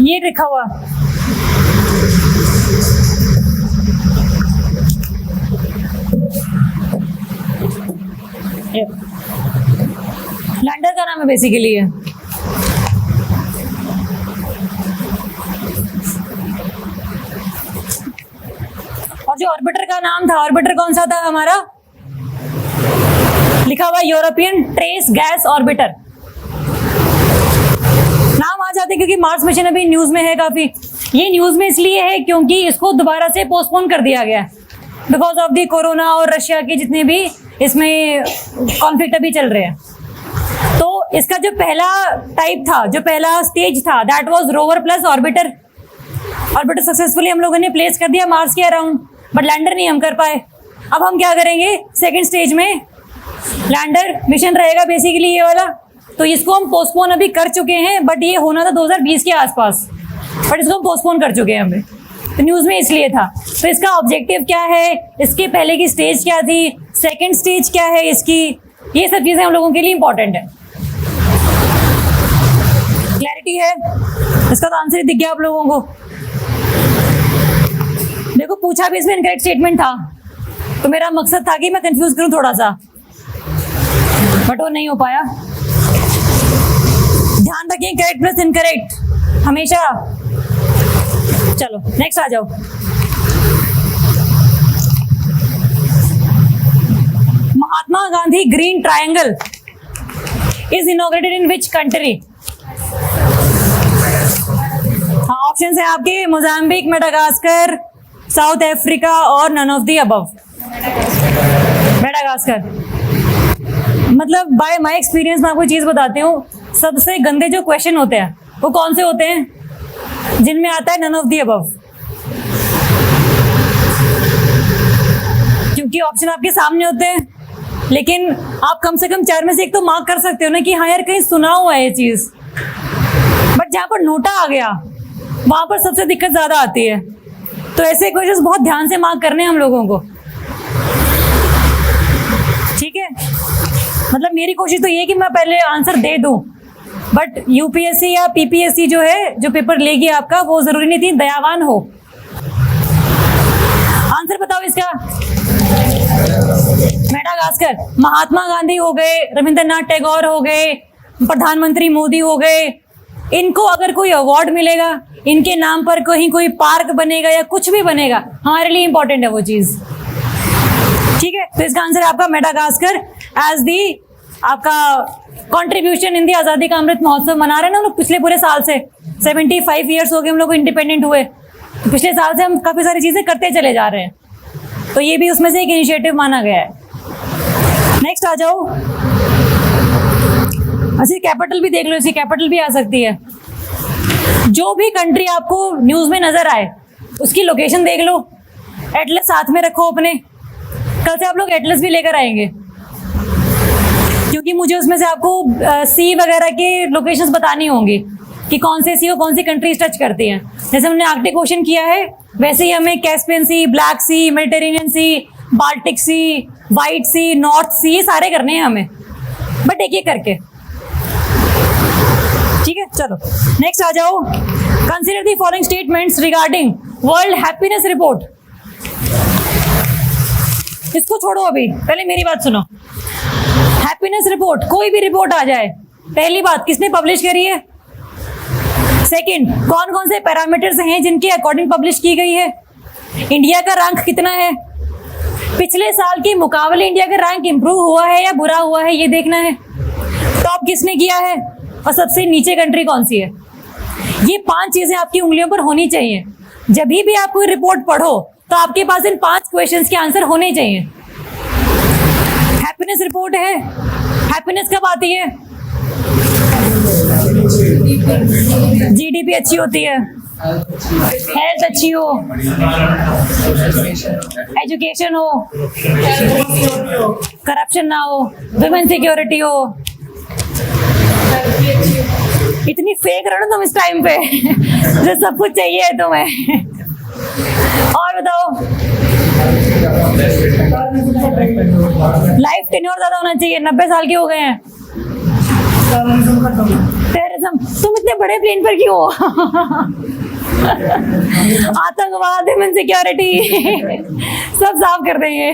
ये लिखा हुआ। लैंडर का नाम है बेसिकली है। और जो ऑर्बिटर का नाम था, ऑर्बिटर कौन सा था हमारा, लिखा हुआ यूरोपियन ट्रेस गैस ऑर्बिटर। नाम आ जाते क्योंकि मार्स मिशन अभी न्यूज में है काफी। ये न्यूज में इसलिए है क्योंकि इसको दोबारा से पोस्टपोन कर दिया गया बिकॉज ऑफ दी कोरोना और रशिया के जितने भी इसमें कॉन्फ्लिक्ट अभी चल रहे हैं। तो इसका जो पहला टाइप था, जो पहला स्टेज था, that was rover plus orbiter. Orbiter successfully हम लोगों ने प्लेस कर दिया मार्स के अराउंड, बट लैंडर नहीं हम कर पाए। अब हम क्या करेंगे, सेकेंड स्टेज में लैंडर मिशन रहेगा बेसिकली ये वाला। तो इसको हम पोस्टपोन अभी कर चुके हैं, बट ये होना था 2020 के आसपास, बट इसको हम पोस्टपोन कर चुके हैं हमें। तो न्यूज़ में इसलिए था। तो इसका ऑब्जेक्टिव क्या है, इसके पहले की स्टेज क्या थी, सेकेंड स्टेज क्या है इसकी, ये सब चीज़ें हम लोगों के लिए इंपॉर्टेंट है। क्लैरिटी है? इसका तो आंसर ही दिख गया आप लोगों को। देखो पूछा भी इसमें इनकरेक्ट स्टेटमेंट था, तो मेरा मकसद था कि मैं कंफ्यूज करूं थोड़ा सा, बट वो नहीं हो पाया। ध्यान रखिए करेक्ट प्लस इनकरेक्ट हमेशा। चलो नेक्स्ट आ जाओ। Mahatma Gandhi green triangle is inaugurated in which country? हाँ ऑप्शन है आपके, मोजाम्बिक, मेडागास्कर, साउथ अफ्रीका और none of the above. Madagascar. मतलब बाय माय एक्सपीरियंस मैं आपको चीज बताती हूँ, सबसे गंदे जो क्वेश्चन होते हैं वो कौन से होते हैं, जिनमें आता है नन ऑफ द अबव। क्योंकि ऑप्शन आपके सामने होते हैं, लेकिन आप कम से कम 4 में से एक तो मार्क कर सकते हो ना कि हाँ यार कहीं सुना हुआ है ये चीज, बट जहां पर नोटा आ गया वहां पर सबसे दिक्कत ज्यादा आती है। तो ऐसे क्वेश्चंस बहुत ध्यान से मार्क करने हैं हम लोगों को, ठीक है। मतलब मेरी कोशिश तो ये है कि मैं पहले आंसर दे दूं, बट यूपीएससी या पीपीएससी जो है, जो पेपर लेगी आपका, वो जरूरी नहीं थी दयावान हो। आंसर बताओ इसका। मेडागास्कर। महात्मा गांधी हो गए, रविंद्रनाथ टैगोर हो गए, प्रधानमंत्री मोदी हो गए, इनको अगर कोई अवार्ड मिलेगा, इनके नाम पर कहीं कोई पार्क बनेगा या कुछ भी बनेगा, हमारे लिए इंपॉर्टेंट है वो चीज, ठीक है। तो इसका आंसर है आपका मेडागास्कर एज दी आपका कंट्रीब्यूशन इन दी आजादी का अमृत महोत्सव मना रहे हैं ना लोग पिछले पूरे साल से। 75 ईयर्स हो गए हम लोग को इंडिपेंडेंट हुए, तो पिछले साल से हम काफी सारी चीजें करते चले जा रहे हैं, तो ये भी उसमें से एक इनिशिएटिव माना गया है। नेक्स्ट आ जाओ। अच्छा कैपिटल भी देख लो, इसकी कैपिटल भी आ सकती है। जो भी कंट्री आपको न्यूज में नजर आए उसकी लोकेशन देख लो, एटलस साथ में रखो अपने। कल से आप लोग एटलस भी लेकर आएंगे, क्योंकि मुझे उसमें से आपको सी वगैरह के लोकेशंस बतानी होंगी कि कौन से सी और कौन सी कंट्रीज टच करती हैं। जैसे हमने आर्कटिक ओशन किया है, वैसे ही हमें कैस्पियन सी, ब्लैक सी, मेडिटेरेनियन सी, बाल्टिक सी, व्हाइट सी, नॉर्थ सी, ये सारे करने हैं हमें, बट एक एक करके, ठीक है। चलो नेक्स्ट आ जाओ। Consider the following statements regarding world happiness report. इसको छोड़ो अभी, पहले मेरी बात सुनो। हैप्पीनेस रिपोर्ट, कोई भी रिपोर्ट आ जाए, पहली बात किसने पब्लिश करी है, सेकंड कौन कौन से पैरामीटर्स हैं जिनके अकॉर्डिंग पब्लिश की गई है, इंडिया का रैंक कितना है, पिछले साल के मुकाबले इंडिया का रैंक इंप्रूव हुआ है या बुरा हुआ है ये देखना है, टॉप किसने किया है, और सबसे नीचे कंट्री कौन सी है। ये 5 चीजें आपकी उंगलियों पर होनी चाहिए। जब भी आप कोई रिपोर्ट पढ़ो तो आपके पास इन 5 क्वेश्चंस के आंसर होने चाहिए। हैप्पीनेस रिपोर्ट है, हैप्पीनेस कब आती है, जीडीपी अच्छी होती है, हेल्थ अच्छी हो, एजुकेशन हो, करप्शन ना हो, वुमेन सिक्योरिटी हो। इतनी फेक रहो तुम इस टाइम पे जो सब कुछ चाहिए तुम्हें। और बताओ, लाइफ टेन्योर ज्यादा होना चाहिए, 90 साल के हो गए हैं। टेररिज्म, तुम इतने बड़े प्लेन पर क्यों हो? आतंकवाद, ह्यूमन सिक्योरिटी सब साफ कर देंगे।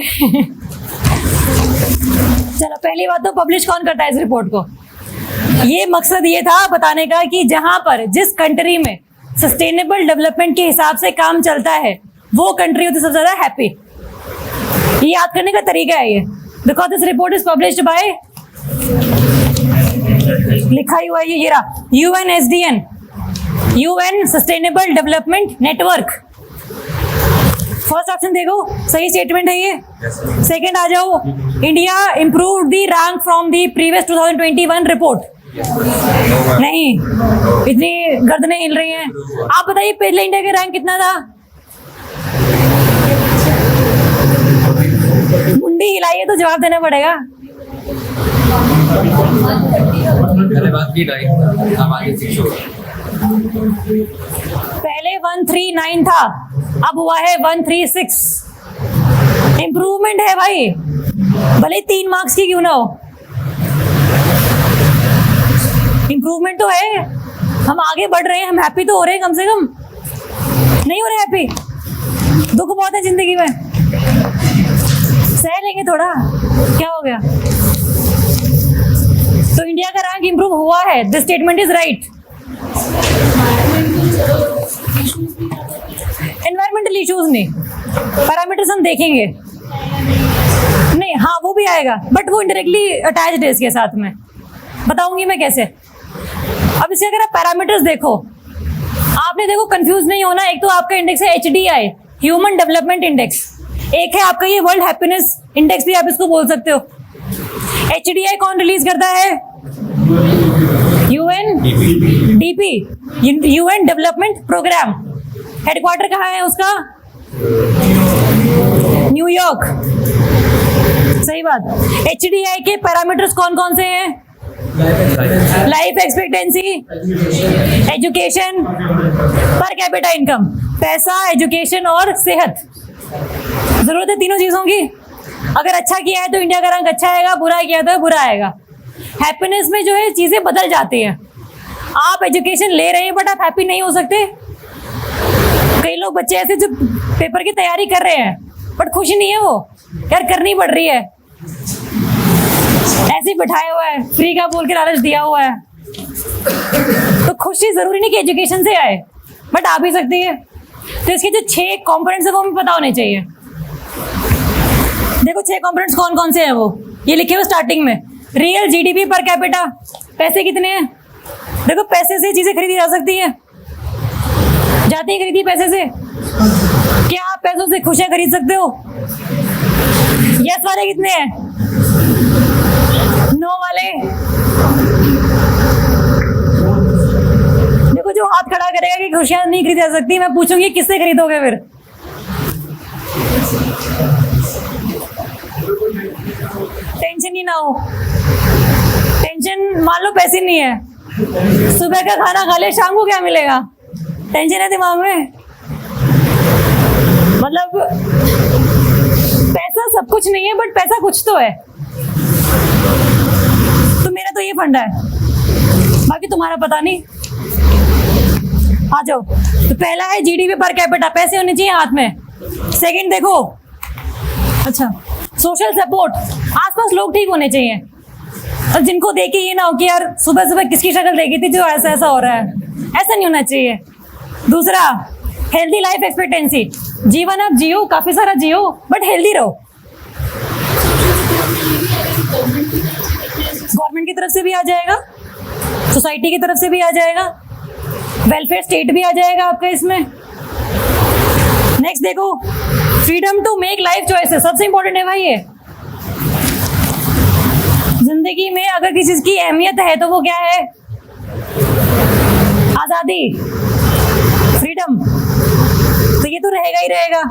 चलो पहली बात तो पब्लिश कौन करता है इस रिपोर्ट को। ये मकसद ये था बताने का कि जहां पर जिस कंट्री में सस्टेनेबल डेवलपमेंट के हिसाब से काम चलता है वो कंट्री होती है सबसे ज्यादा हैप्पी। ये याद करने का तरीका है ये, because this report is published by, लिखा ही हुआ है ये रहा, UNSDN, UN sustainable development network. First option देखो, सही स्टेटमेंट है ये। सेकंड आ जाओ, India improve the rank from the previous 2021 report. नहीं, इतनी गर्दनें हिल रही हैं। आप बताइए पहले इंडिया का रैंक कितना था? मुंडी हिलाइए तो जवाब देना पड़ेगा। पहले बात की लाइन आबादी 6 हो। पहले 139 था, अब हुआ है 136। इम्प्रूवमेंट है भाई, भले 3 मार्क्स की क्यों ना हो, इम्प्रूवमेंट तो है। हम आगे बढ़ रहे हैं, हम हैप्पी तो हो रहे हैं कम से कम। नहीं हो रहे हैप्पी, दुख बहुत है जिंदगी में, सह लेंगे थोड़ा, क्या हो गया। तो इंडिया का रैंक इंप्रूव हुआ है, this statement is right. Environmental issues नहीं, पैरामीटर्स हम देखेंगे नहीं, हाँ वो भी आएगा, बट वो इंडायरेक्टली अटैच्ड है इसके साथ में, बताऊंगी मैं कैसे। अब इसके अगर आप पैरामीटर्स देखो, आपने देखो कंफ्यूज नहीं होना। एक तो आपका इंडेक्स है HDI, ह्यूमन डेवलपमेंट इंडेक्स, एक है आपका ये वर्ल्ड हैप्पीनेस इंडेक्स भी आप इसको बोल सकते हो। HDI कौन रिलीज करता है? UNDP, UN development programme. Headquarter कहाँ है उसका? न्यूयॉर्क, सही बात। HDI के पैरामीटर्स कौन कौन से हैं? Life expectancy, education, per capita income, पैसा, एजुकेशन और सेहत। जरूरत है तीनों चीजों की। अगर अच्छा किया है तो इंडिया का रैंक अच्छा आएगा, बुरा किया तो बुरा आएगा। हैप्पीनेस में जो है चीजें बदल जाती हैं। आप एजुकेशन ले रहे हैं बट आप हैप्पी नहीं हो सकते। कई लोग बच्चे ऐसे जो पेपर की तैयारी कर रहे हैं बट खुश नहीं है वो, यार करनी पड़ रही है, ऐसे ही बिठाया हुआ है, फ्री का बोल के लालच दिया हुआ है। तो खुशी जरूरी नहीं कि एजुकेशन से आए, बट आ भी सकती है। तो इसके जो 6 कंपोनेंट्स है वो हमें पता होने चाहिए। देखो 6 कंपोनेंट्स कौन कौन से हैं, वो ये लिखे हुए स्टार्टिंग में। रियल GDP पर कैपिटा, पैसे कितने हैं? देखो पैसे से चीजें खरीदी जा सकती है, जाती है खरीदी पैसे से। क्या आप पैसों से खुशियां खरीद सकते हो? यस वाले कितने हैं? नो वाले? देखो जो हाथ खड़ा करेगा कि खुशियां नहीं खरीदी जा सकती, मैं पूछूंगी किससे खरीदोगे फिर? टेंशन ही ना हो, टेंशन मान लो पैसे नहीं है, सुबह का खाना खा ले, शाम को क्या मिलेगा? टेंशन है दिमाग में। मतलब पैसा सब कुछ नहीं है, बट पैसा कुछ तो है। तो मेरा तो ये फंडा है, बाकी तुम्हारा पता नहीं। आ जाओ। तो पहला है GDP पर कैपिटा, पैसे होने चाहिए हाथ में। सेकंड देखो, अच्छा सोशल सपोर्ट, आसपास लोग ठीक होने चाहिए, और जिनको देखे ये ना हो कि यार सुबह सुबह किसकी शक्ल देखी थी जो ऐसा ऐसा हो रहा है, ऐसा नहीं होना चाहिए। दूसरा हेल्दी लाइफ एक्सपेक्टेंसी, जीवन आप जियो, काफी सारा जियो, बट हेल्दी रहो। गवर्नमेंट की तरफ से भी आ जाएगा, सोसाइटी की तरफ से भी आ जाएगा, वेलफेयर स्टेट भी आ जाएगा आपका इसमें। नेक्स्ट देखो, freedom to make life choices, सबसे इंपॉर्टेंट है भाई ये। जिंदगी में अगर किसी चीज की अहमियत है तो वो क्या है? आजादी, फ्रीडम, तो ये तो रहेगा ही रहेगा।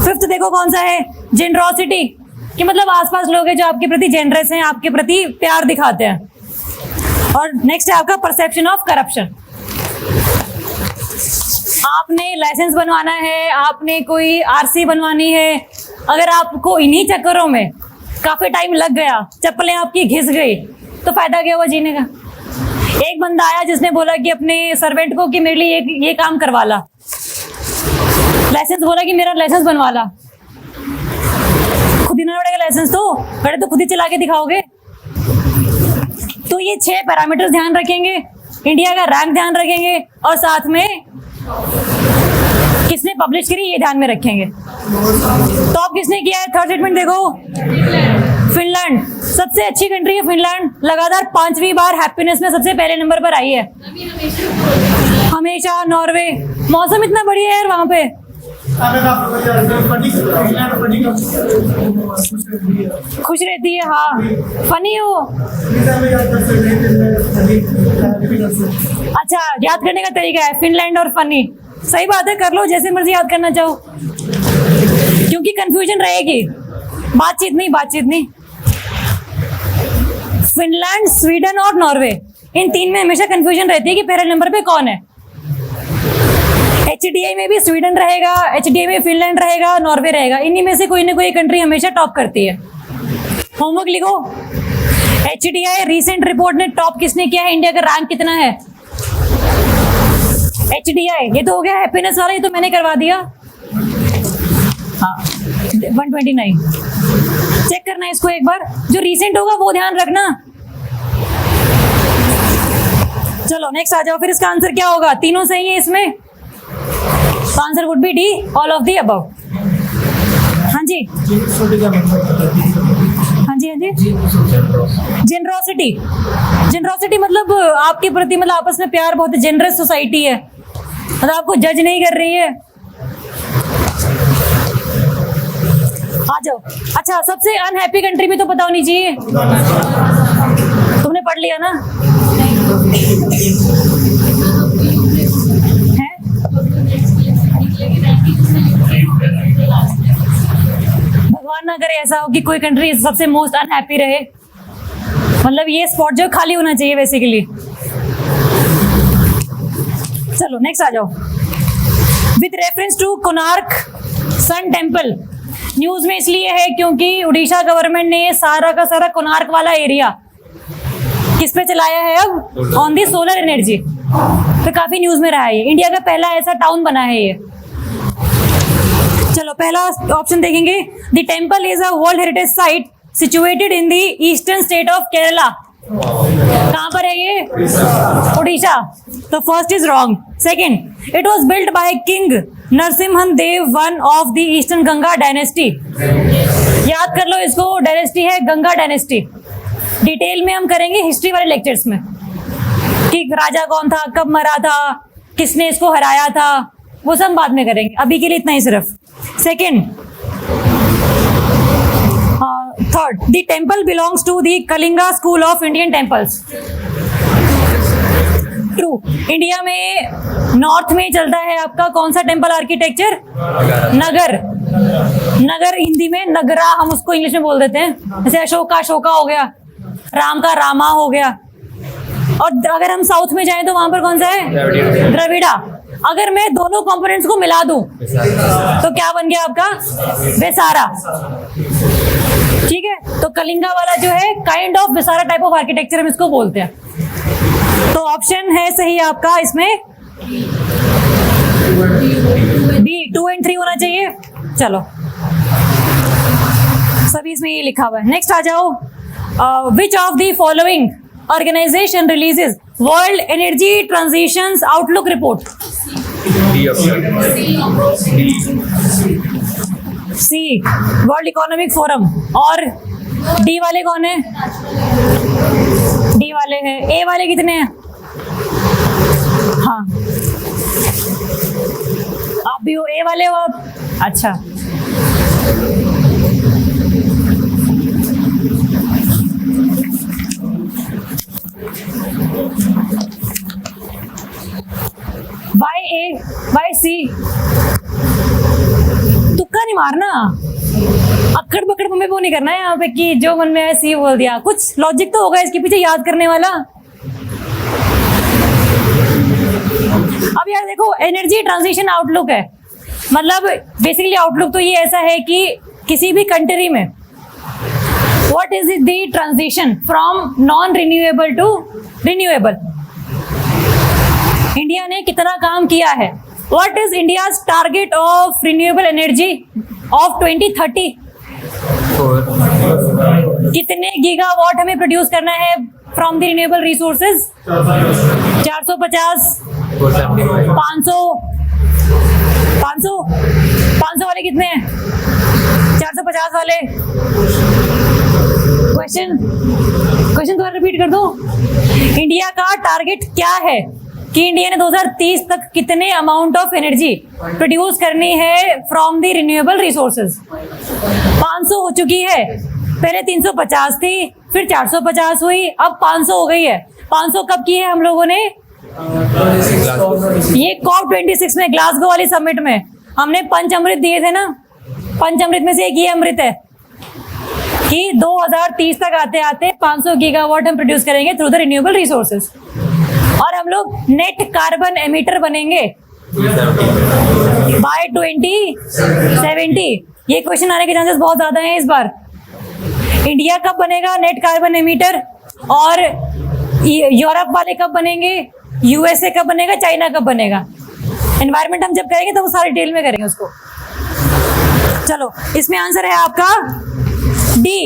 फिफ्थ देखो कौन सा है? जेनरॉसिटी, कि मतलब आसपास लोग हैं जो आपके प्रति जेनरस हैं, आपके प्रति प्यार दिखाते हैं। और नेक्स्ट है आपका परसेप्शन ऑफ करप्शन। आपने लाइसेंस बनवाना है, आपने कोई RC बनवानी है, अगर आपको इन्हीं चक्करों में काफी टाइम लग गया, चप्पलें आपकी घिस गई, तो फायदा क्या हुआ जीने का? एक बंदा आया जिसने बोला कि अपने सर्वेंट को कि मेरे लिए ये काम करवा ला, लाइसेंस बोला कि मेरा लाइसेंस बनवा ला, खुद ही ना पड़ेगा लाइसेंस, तो गाड़ी तो खुद ही चला के दिखाओगे। तो ये 6 पैरामीटर्स ध्यान रखेंगे, इंडिया का रैंक ध्यान रखेंगे, और साथ में किसने पब्लिश करी ये ध्यान में रखेंगे। टॉप किसने किया है? थर्ड स्टेटमेंट देखो, फिनलैंड, सबसे अच्छी कंट्री है फिनलैंड, लगातार 5वीं बार हैप्पीनेस में सबसे पहले नंबर पर आई है, हमेशा। नॉर्वे, मौसम इतना बढ़िया है यार वहां पे, अगर आप फनी फनी का खुश रहती है, हाँ फनी हो। अच्छा, याद करने का तरीका है फिनलैंड और फनी। सही बात है, कर लो जैसे मर्जी याद करना चाहो, क्योंकि कंफ्यूजन रहेगी। बातचीत नहीं। फिनलैंड, स्वीडन और नॉर्वे, इन तीन में हमेशा कंफ्यूजन रहती है कि पहले नंबर पे कौन है। HDI में भी स्वीडन रहेगा, HDI में फिनलैंड रहेगा, नॉर्वे रहेगा। इन्हीं में से कोई ना कोई कंट्री हमेशा टॉप करती है। होमवर्क लिखो। HDI रीसेंट रिपोर्ट ने टॉप किसने किया है, इंडिया का रैंक कितना है। HDI ये तो हो गया हैप्पीनेस वाला, ये तो मैंने करवा दिया। हाँ 129। चेक करना इसको एक बार, जो रीसेंट होगा वो ध्यान रखना। चलो नेक्स्ट आ जाओ। फिर इसका आंसर क्या होगा, तीनों सही है इसमें, तो answer would B D, all of the above. हाँ जी जेनरोसिटी मतलब आपके प्रति, मतलब आपस में प्यार, बहुत जेनरस सोसाइटी है, मतलब आपको जज नहीं कर रही है। आ जाओ। अच्छा, सबसे अनहैप्पी कंट्री भी तो पता होनी चाहिए, तुमने पढ़ लिया ना। है? भगवान ना करे ऐसा हो कि कोई कंट्री सबसे मोस्ट अनहैप्पी रहे, मतलब ये स्पॉट जो खाली होना चाहिए बेसिकली। चलो नेक्स्ट आ जाओ। With reference to Konark sun temple, news में इसलिए है क्योंकि उड़ीसा गवर्नमेंट ने सारा का सारा कोणार्क वाला एरिया किस पे चलाया है अब, ऑन दी सोलर एनर्जी। तो काफी न्यूज में रहा है ये, इंडिया का पहला ऐसा टाउन बना है ये। चलो पहला ऑप्शन देखेंगे। The temple is a world heritage site situated in the eastern state of Kerala. कहां पर है ये, उड़ीसा। तो first is wrong. Second, it was built by king Narasimhan Dev, one of the eastern Ganga dynasty. याद कर लो इसको, डायनेस्टी है गंगा डायनेस्टी। डिटेल में हम करेंगे हिस्ट्री वाले लेक्चर्स में कि राजा कौन था, कब मरा था, किसने इसको हराया था, वो सब बाद में करेंगे। अभी के लिए इतना ही सिर्फ। Second, third, the temple belongs to the Kalinga school of Indian temples. True. India में नॉर्थ में चलता है आपका कौन सा टेम्पल आर्किटेक्चर, नगर। नगर हिंदी में नगरा, हम उसको इंग्लिश में बोल देते हैं। जैसे अशोका हो गया, राम का रामा हो गया। और अगर हम साउथ में जाएं तो वहां पर कौन सा है, द्रविड़ा। अगर मैं दोनों कंपोनेंट्स को मिला दूं तो क्या बन गया आपका, बेसारा। ठीक है, तो कलिंगा वाला जो है kind of Vesara type of architecture हम इसको बोलते हैं। तो ऑप्शन है सही आपका इसमें बी, 2 और 3 होना चाहिए। चलो सभी इसमें ये लिखा हुआ है। नेक्स्ट आ जाओ। Which of the following organisation releases world energy transitions outlook report. C, world economic forum. और डी वाले कौन है, डी वाले हैं। ए वाले कितने हैं, हाँ आप भी हो, ए वाले हो आप। अच्छा, वाई ए, वाई सी। तुक्का नहीं मारना, अक्कड़ पकड़ मम्मी वो नहीं करना है यहाँ पे कि जो मन में आया सी बोल दिया। कुछ लॉजिक तो होगा इसके पीछे याद करने वाला। अब यार देखो, एनर्जी ट्रांजिशन आउटलुक है, मतलब बेसिकली आउटलुक तो ये ऐसा है कि किसी भी कंट्री में what is the transition from non renewable to renewable. India ने कितना काम किया है, what is India's target of renewable energy of 2030। कितने गीगावाट हमें प्रोड्यूस करना है फ्रॉम द रिन्यूएबल रिसोर्सेज। 450, 500 वाले कितने हैं, 450 वाले। क्वेश्चन दोबारा रिपीट कर दो। इंडिया का टारगेट क्या है कि इंडिया ने 2030 तक कितने अमाउंट ऑफ एनर्जी प्रोड्यूस करनी है फ्रॉम द रिन्यूएबल रिसोर्सेज। 500 हो चुकी है, पहले 350 थी, फिर 450 हुई, अब 500 हो गई है। 500 कब की है हम लोगों ने? ये COP26 में, ग्लासगो वाली समिट में हमने पंच अमृत दिए थे ना। पंच अमृत में से एक ये अमृत है कि 2030 तक आते आते 500 गीगावाट हम प्रोड्यूस करेंगे थ्रू द रिन्यूएबल रिसोर्सेज, और हम लोग नेट कार्बन एमिटर बनेंगे बाय 2070। ये क्वेश्चन आने के चांसेस बहुत ज्यादा हैं इस बार। इंडिया कब बनेगा नेट कार्बन एमिटर, और यूरोप वाले कब बनेंगे, यूएसए कब बनेगा, चाइना कब बनेगा? एनवायरमेंट हम जब करेंगे तो वो सारे डिटेल में करेंगे उसको। चलो, इसमें आंसर है आपका D,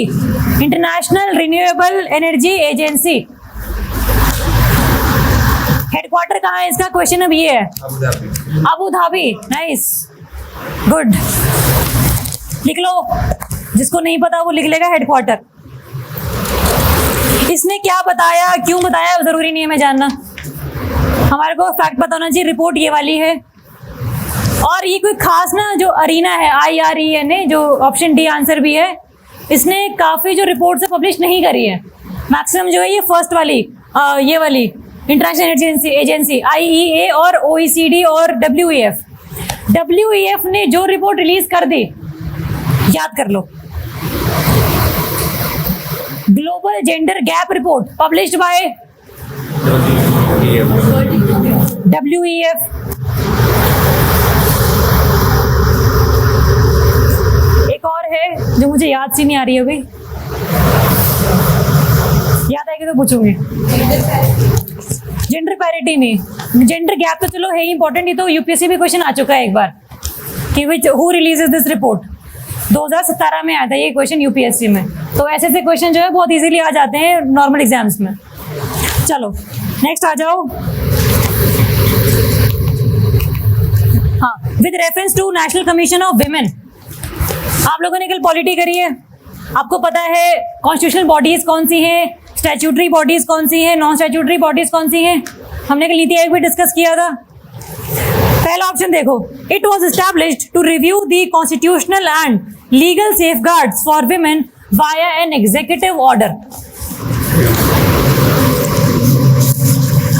international renewable energy agency. Headquarter कहाँ है इसका? क्वेश्चन अब ये है, अबू धाबी। Nice, good. लिख लो, जिसको नहीं पता वो लिख लेगा हेडक्वार्टर। इसने क्या बताया, क्यों बताया, जरूरी नहीं है मैं जानना, हमारे को फैक्ट पता होना चाहिए। रिपोर्ट ये वाली है, और ये कोई खास ना जो अरीना है, IRENA, जो ऑप्शन डी आंसर भी है, इसने काफी जो रिपोर्ट से पब्लिश नहीं करी है। मैक्सिमम जो है ये फर्स्ट वाली, ये वाली इंटरनेशनल एनर्जी एजेंसी IEA और OECD और WEF ने जो रिपोर्ट रिलीज कर दी, याद कर लो, global gender gap report published by WEF। एक और है जो मुझे याद सी नहीं आ रही है अभी, याद आएगी तो पूछूंगी। जेंडर पैरिटी में जेंडर गैप तो चलो है इंपॉर्टेंट, ये तो यूपीएससी भी क्वेश्चन आ चुका है एक बार कि which who releases this report. 2017 में आया था ये क्वेश्चन यूपीएससी में। तो ऐसे ऐसे क्वेश्चन जो है बहुत इजीली आ जाते हैं नॉर्मल एग्जाम्स में। चलो नेक्स्ट आ जाओ। हाँ, with reference to national commission of women, आप लोगों ने कल पॉलिटी करी है, आपको पता है कॉन्स्टिट्यूशनल बॉडीज कौन सी हैं, स्टैट्यूटरी बॉडीज कौन सी हैं, नॉन स्टैट्यूटरी बॉडीज कौन सी हैं। हमने कल नीति आयोग में डिस्कस किया था। पहला ऑप्शन देखो, it was established to review the constitutional and legal safeguards for women via an executive order.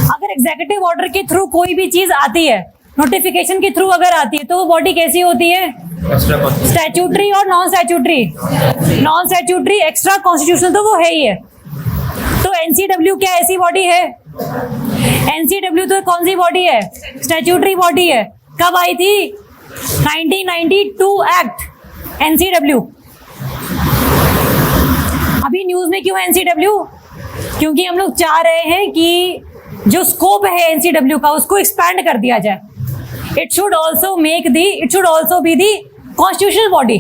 अगर एग्जीक्यूटिव ऑर्डर के थ्रू कोई भी चीज आती है, नोटिफिकेशन के थ्रू अगर आती है, तो वो बॉडी कैसी होती है? स्टैट्यूटरी और non statutory. Non statutory, extra constitutional तो वो है ही है। तो एनसीडब्ल्यू क्या ऐसी बॉडी है? एनसीडब्ल्यू तो कौन सी बॉडी है? स्टैट्यूटरी बॉडी है। कब आई थी? 1992 एक्ट एनसीडब्ल्यू। अभी न्यूज में क्यों है एनसीडब्ल्यू? क्योंकि हम लोग चाह रहे हैं कि जो स्कोप है एनसीडब्ल्यू का उसको एक्सपैंड कर दिया जाए। It should also be the constitutional body.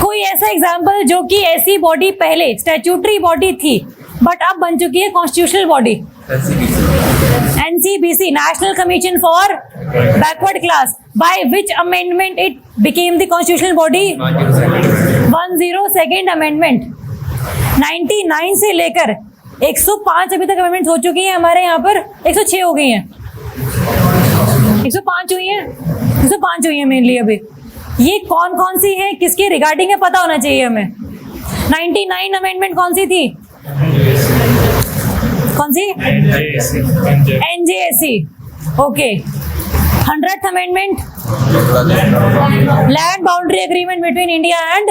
कोई ऐसा एग्जाम्पल जो कि ऐसी बॉडी पहले स्टैट्यूटरी बॉडी थी बट अब बन चुकी है constitutional body? NCBC, national commission for backward class. By which amendment it became the constitutional body? 102nd amendment. 99 से लेकर 105 अभी तक अमेंडमेंट हो चुकी है हमारे यहाँ पर। 106 हो गई हैं, 105 हुई है, 105 हुई है मेनली अभी। ये कौन कौन सी है, किसके रिगार्डिंग है, पता होना चाहिए हमें। 99 अमेंडमेंट कौन सी थी? कौन सी? NJSC। Okay. 100th amendment, land boundary agreement between India and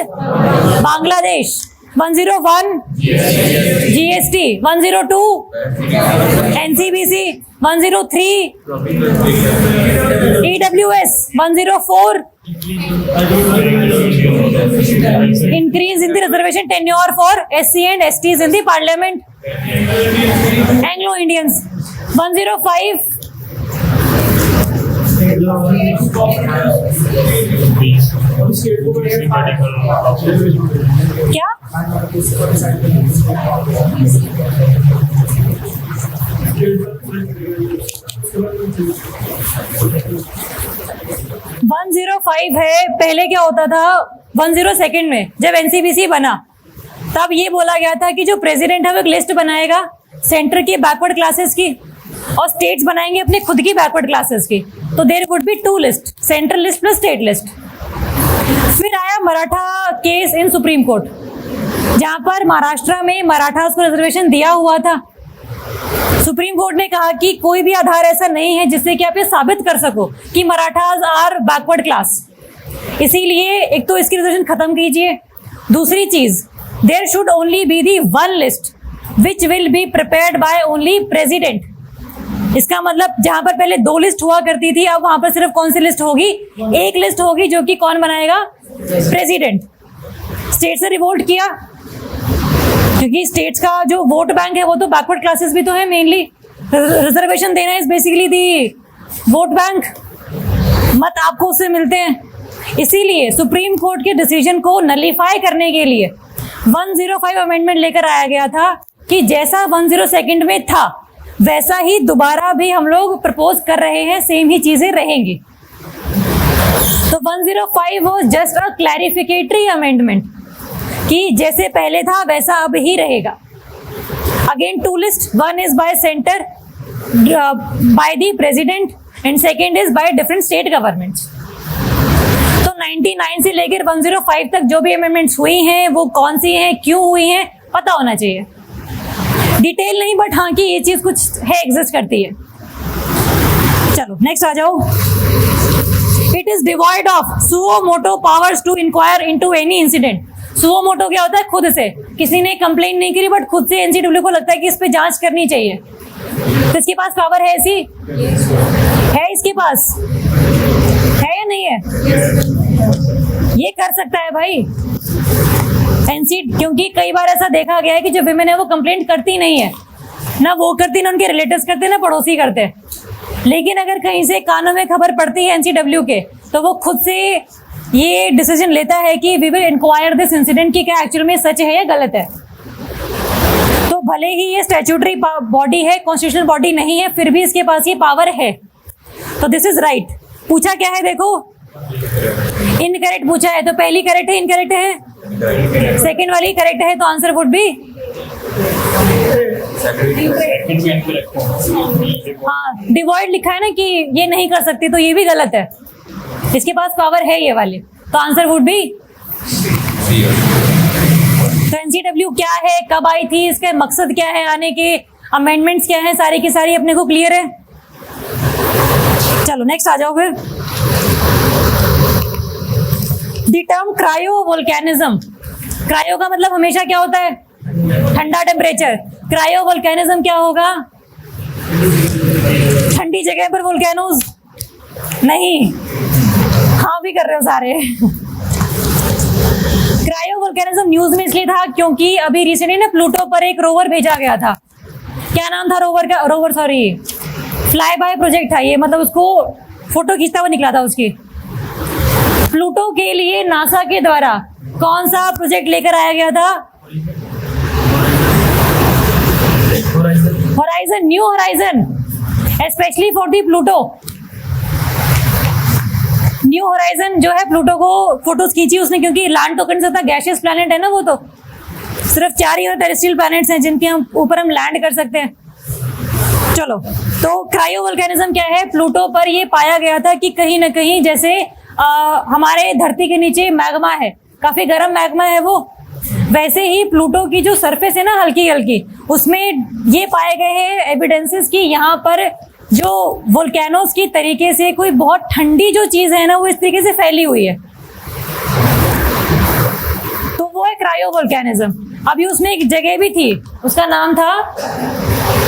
Bangladesh. 101 GST, 102 NCBC, 103 EWS, 104 increase in the reservation tenure for SC and STs in the parliament, Anglo-Indians। 105 क्या? 105 है। पहले क्या होता था 102nd में जब एनसीबीसी बना तब ये बोला गया था कि जो प्रेसिडेंट है वो एक लिस्ट बनाएगा सेंटर की बैकवर्ड क्लासेस की, और स्टेट्स बनाएंगे अपने खुद की बैकवर्ड क्लासेस की, तो there would be 2 list, central list plus state list. फिर आया Maratha case in supreme court, जहां पर महाराष्ट्र में मराठास को रिजर्वेशन दिया हुआ था। सुप्रीम कोर्ट ने कहा कि कोई भी आधार ऐसा नहीं है जिससे कि आप ये साबित कर सको कि मराठास आर बैकवर्ड क्लास, इसीलिए एक तो इसकी रिजर्वेशन खत्म कीजिए। दूसरी चीज, there should only be the 1 list which will be prepared by only president. इसका मतलब जहां पर पहले 2 लिस्ट हुआ करती थी, अब वहां पर सिर्फ कौन सी लिस्ट होगी? 1 लिस्ट होगी, जो कि कौन बनाएगा? प्रेसिडेंट। स्टेट से रिवोल्ट किया, क्योंकि स्टेट्स का जो वोट बैंक है वो तो बैकवर्ड क्लासेस भी तो है मेनली। रिजर्वेशन देना is basically the vote bank, मत आपको उससे मिलते हैं। इसीलिए सुप्रीम कोर्ट के डिसीजन को नलीफाई करने के लिए 105 अमेंडमेंट लेकर आया गया था कि जैसा 102 में था वैसा ही दोबारा भी हम लोग प्रपोज कर रहे हैं, सेम ही चीजें रहेंगी। तो 105 वाज जस्ट अ क्लैरिफिकेटरी अमेंडमेंट कि जैसे पहले था वैसा अब ही रहेगा। Again 2 list, 1 is by centre by the president and second is by different state governments. तो 99 से लेकर 105 तक जो भी अमेंडमेंट्स हुई हैं वो कौन सी हैं, क्यों हुई हैं, पता होना चाहिए। डिटेल नहीं, बट हाँ कि ये चीज कुछ है, एग्जिस्ट करती है। चलो नेक्स्ट आ जाओ। It is devoid of suo moto powers to inquire into any incident. Suo moto क्या होता है? खुद से, किसी ने कंप्लेंट नहीं करी बट खुद से एनसीडब्ल्यू को लगता है कि इस पे जांच करनी चाहिए, तो इसके पास पावर है ऐसी? है इसके पास? है या नहीं है? ये कर सकता है भाई एनसी, क्योंकि कई बार ऐसा देखा गया है कि जो विमेन है वो कंप्लेंट करती नहीं है, ना वो करती, ना उनके रिलेटिव्स करते, ना पड़ोसी करते। लेकिन अगर कहीं से कानों में खबर पड़ती है एनसीडब्ल्यू के, तो वो खुद से ये डिसीजन लेता है कि we will inquire this incident कि क्या एक्चुअल में सच है या गलत है। तो भले ही ये स्टैट्यूटरी बॉडी है, कॉन्स्टिट्यूशनल बॉडी नहीं है, फिर भी इसके पास ये पावर है। तो दिस इज राइट। पूछा क्या है देखो, इनकरेक्ट पूछा है, तो पहली करेक्ट है, इनकरेक्ट है, सेकंड वाली करेक्ट है, तो आंसर वुड बी हाँ। डिवॉइड लिखा है ना कि ये नहीं कर सकती, तो ये भी गलत है, इसके पास पावर है ये वाली, तो आंसर वुड बी। तो एनसीडब्ल्यू क्या है, कब आई थी, इसका मकसद क्या है आने के, अमेंडमेंट्स क्या है, सारी की सारी अपने को क्लियर है। चलो नेक्स्ट आ जाओ फिर। The term cryo volcanism, cryo का मतलब हमेशा क्या होता है? ठंडा टेम्परेचर। क्रायो वोल्केनिज्म क्या होगा? ठंडी जगह पर वोल्केनोज नहीं, हाँ भी कर रहे हो सारे। क्रायो वोल्केनिज्म न्यूज में इसलिए था क्योंकि अभी रिसेंटली ना प्लूटो पर एक रोवर भेजा गया था। क्या नाम था रोवर का? Rover sorry, fly bye project था ये, मतलब उसको फोटो खींचता हुआ निकला था उसकी। प्लूटो के लिए नासा के द्वारा कौन सा प्रोजेक्ट लेकर आया गया था? Horizon, new horizon, specially for the Pluto. New horizon जो है प्लूटो को फोटोज खींची उसने, क्योंकि लैंड तो कर नहीं सकता, गैसियस प्लैनेट है ना वो, तो सिर्फ 4 ही टेरेस्ट्रियल प्लैनेट्स हैं जिनके हम ऊपर हम लैंड कर सकते हैं। चलो, तो क्रायो वोल्केनिज्म क्या है? प्लूटो पर ये पाया गया था कि कहीं ना कहीं जैसे हमारे धरती के नीचे मैग्मा है, काफी गर्म मैग्मा है वो, वैसे ही प्लूटो की जो सरफेस है ना हल्की हल्की, उसमें ये पाए गए हैं एविडेंसेस कि यहाँ पर जो वोल्केनोस की तरीके से कोई बहुत ठंडी जो चीज है ना वो इस तरीके से फैली हुई है, तो वो है क्रायो वोल्केनिज्म। अभी उसमें एक जगह भी थी, उसका नाम था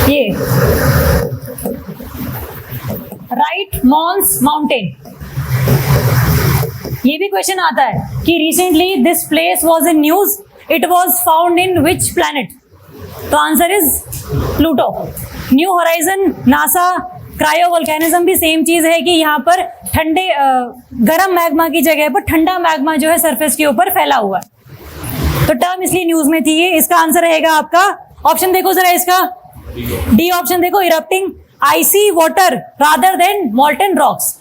ये राइट मॉन्स माउंटेन। ये भी क्वेश्चन आता है कि recently this place was in news, it was found in which planet? तो answer is Pluto. New Horizon, NASA, cryovolcanism भी सेम चीज है कि यहाँ पर ठंडे गर्म मैग्मा की जगह पर ठंडा मैग्मा जो है सरफेस के ऊपर फैला हुआ है, तो टर्म इसलिए न्यूज में थी ये। इसका आंसर रहेगा आपका, ऑप्शन देखो जरा इसका, डी ऑप्शन देखो, erupting icy water rather than molten rocks.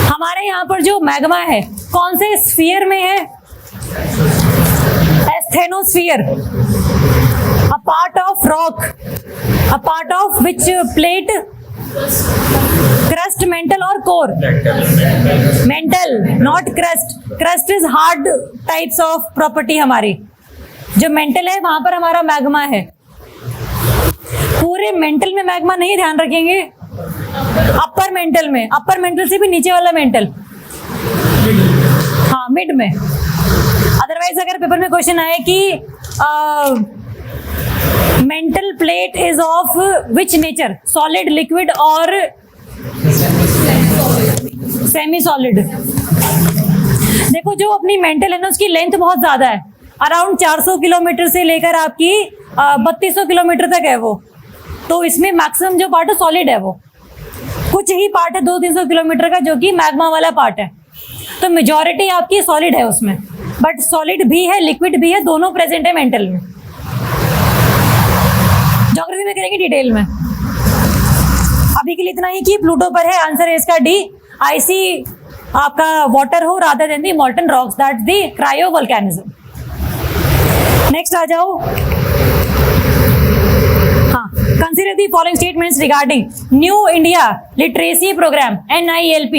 हमारे यहाँ पर जो मैग्मा है कौन से स्फीयर में है? Asthenosphere, a part of rock a part of which plate, crust, mantle और core? Mantle, not crust. Crust is hard types of property हमारी। जो मेंटल है वहां पर हमारा मैग्मा है। पूरे मेंटल में मैग्मा नहीं, ध्यान रखेंगे। अपर मेंटल में, अपर मेंटल से भी नीचे वाला मेंटल, हाँ मिड में। अदरवाइज अगर पेपर में क्वेश्चन आए कि mental plate is of which nature, solid, liquid और सेमी सॉलिड। देखो जो अपनी मेंटल है ना, उसकी लेंथ बहुत ज्यादा है, अराउंड 400 किलोमीटर से लेकर आपकी 3200 किलोमीटर तक है वो। तो इसमें मैक्सिमम जो पार्ट है सॉलिड है, वो कुछ ही पार्ट है 200-300 किलोमीटर का जो कि मैग्मा वाला पार्ट है। तो मेजॉरिटी आपकी सॉलिड है उसमें, बट सॉलिड भी है, लिक्विड भी है, दोनों प्रेजेंट है मेंटल में। ज्योग्राफी में करेंगे डिटेल में। अभी के लिए इतना ही कि प्लूटो पर है, आंसर है इसका डी। आईसी आपका वाटर हो rather than the molten rocks, that's the cryovolcanism. Next आ जाओ। हाँ, consider the following statements regarding new India literacy programme NILP।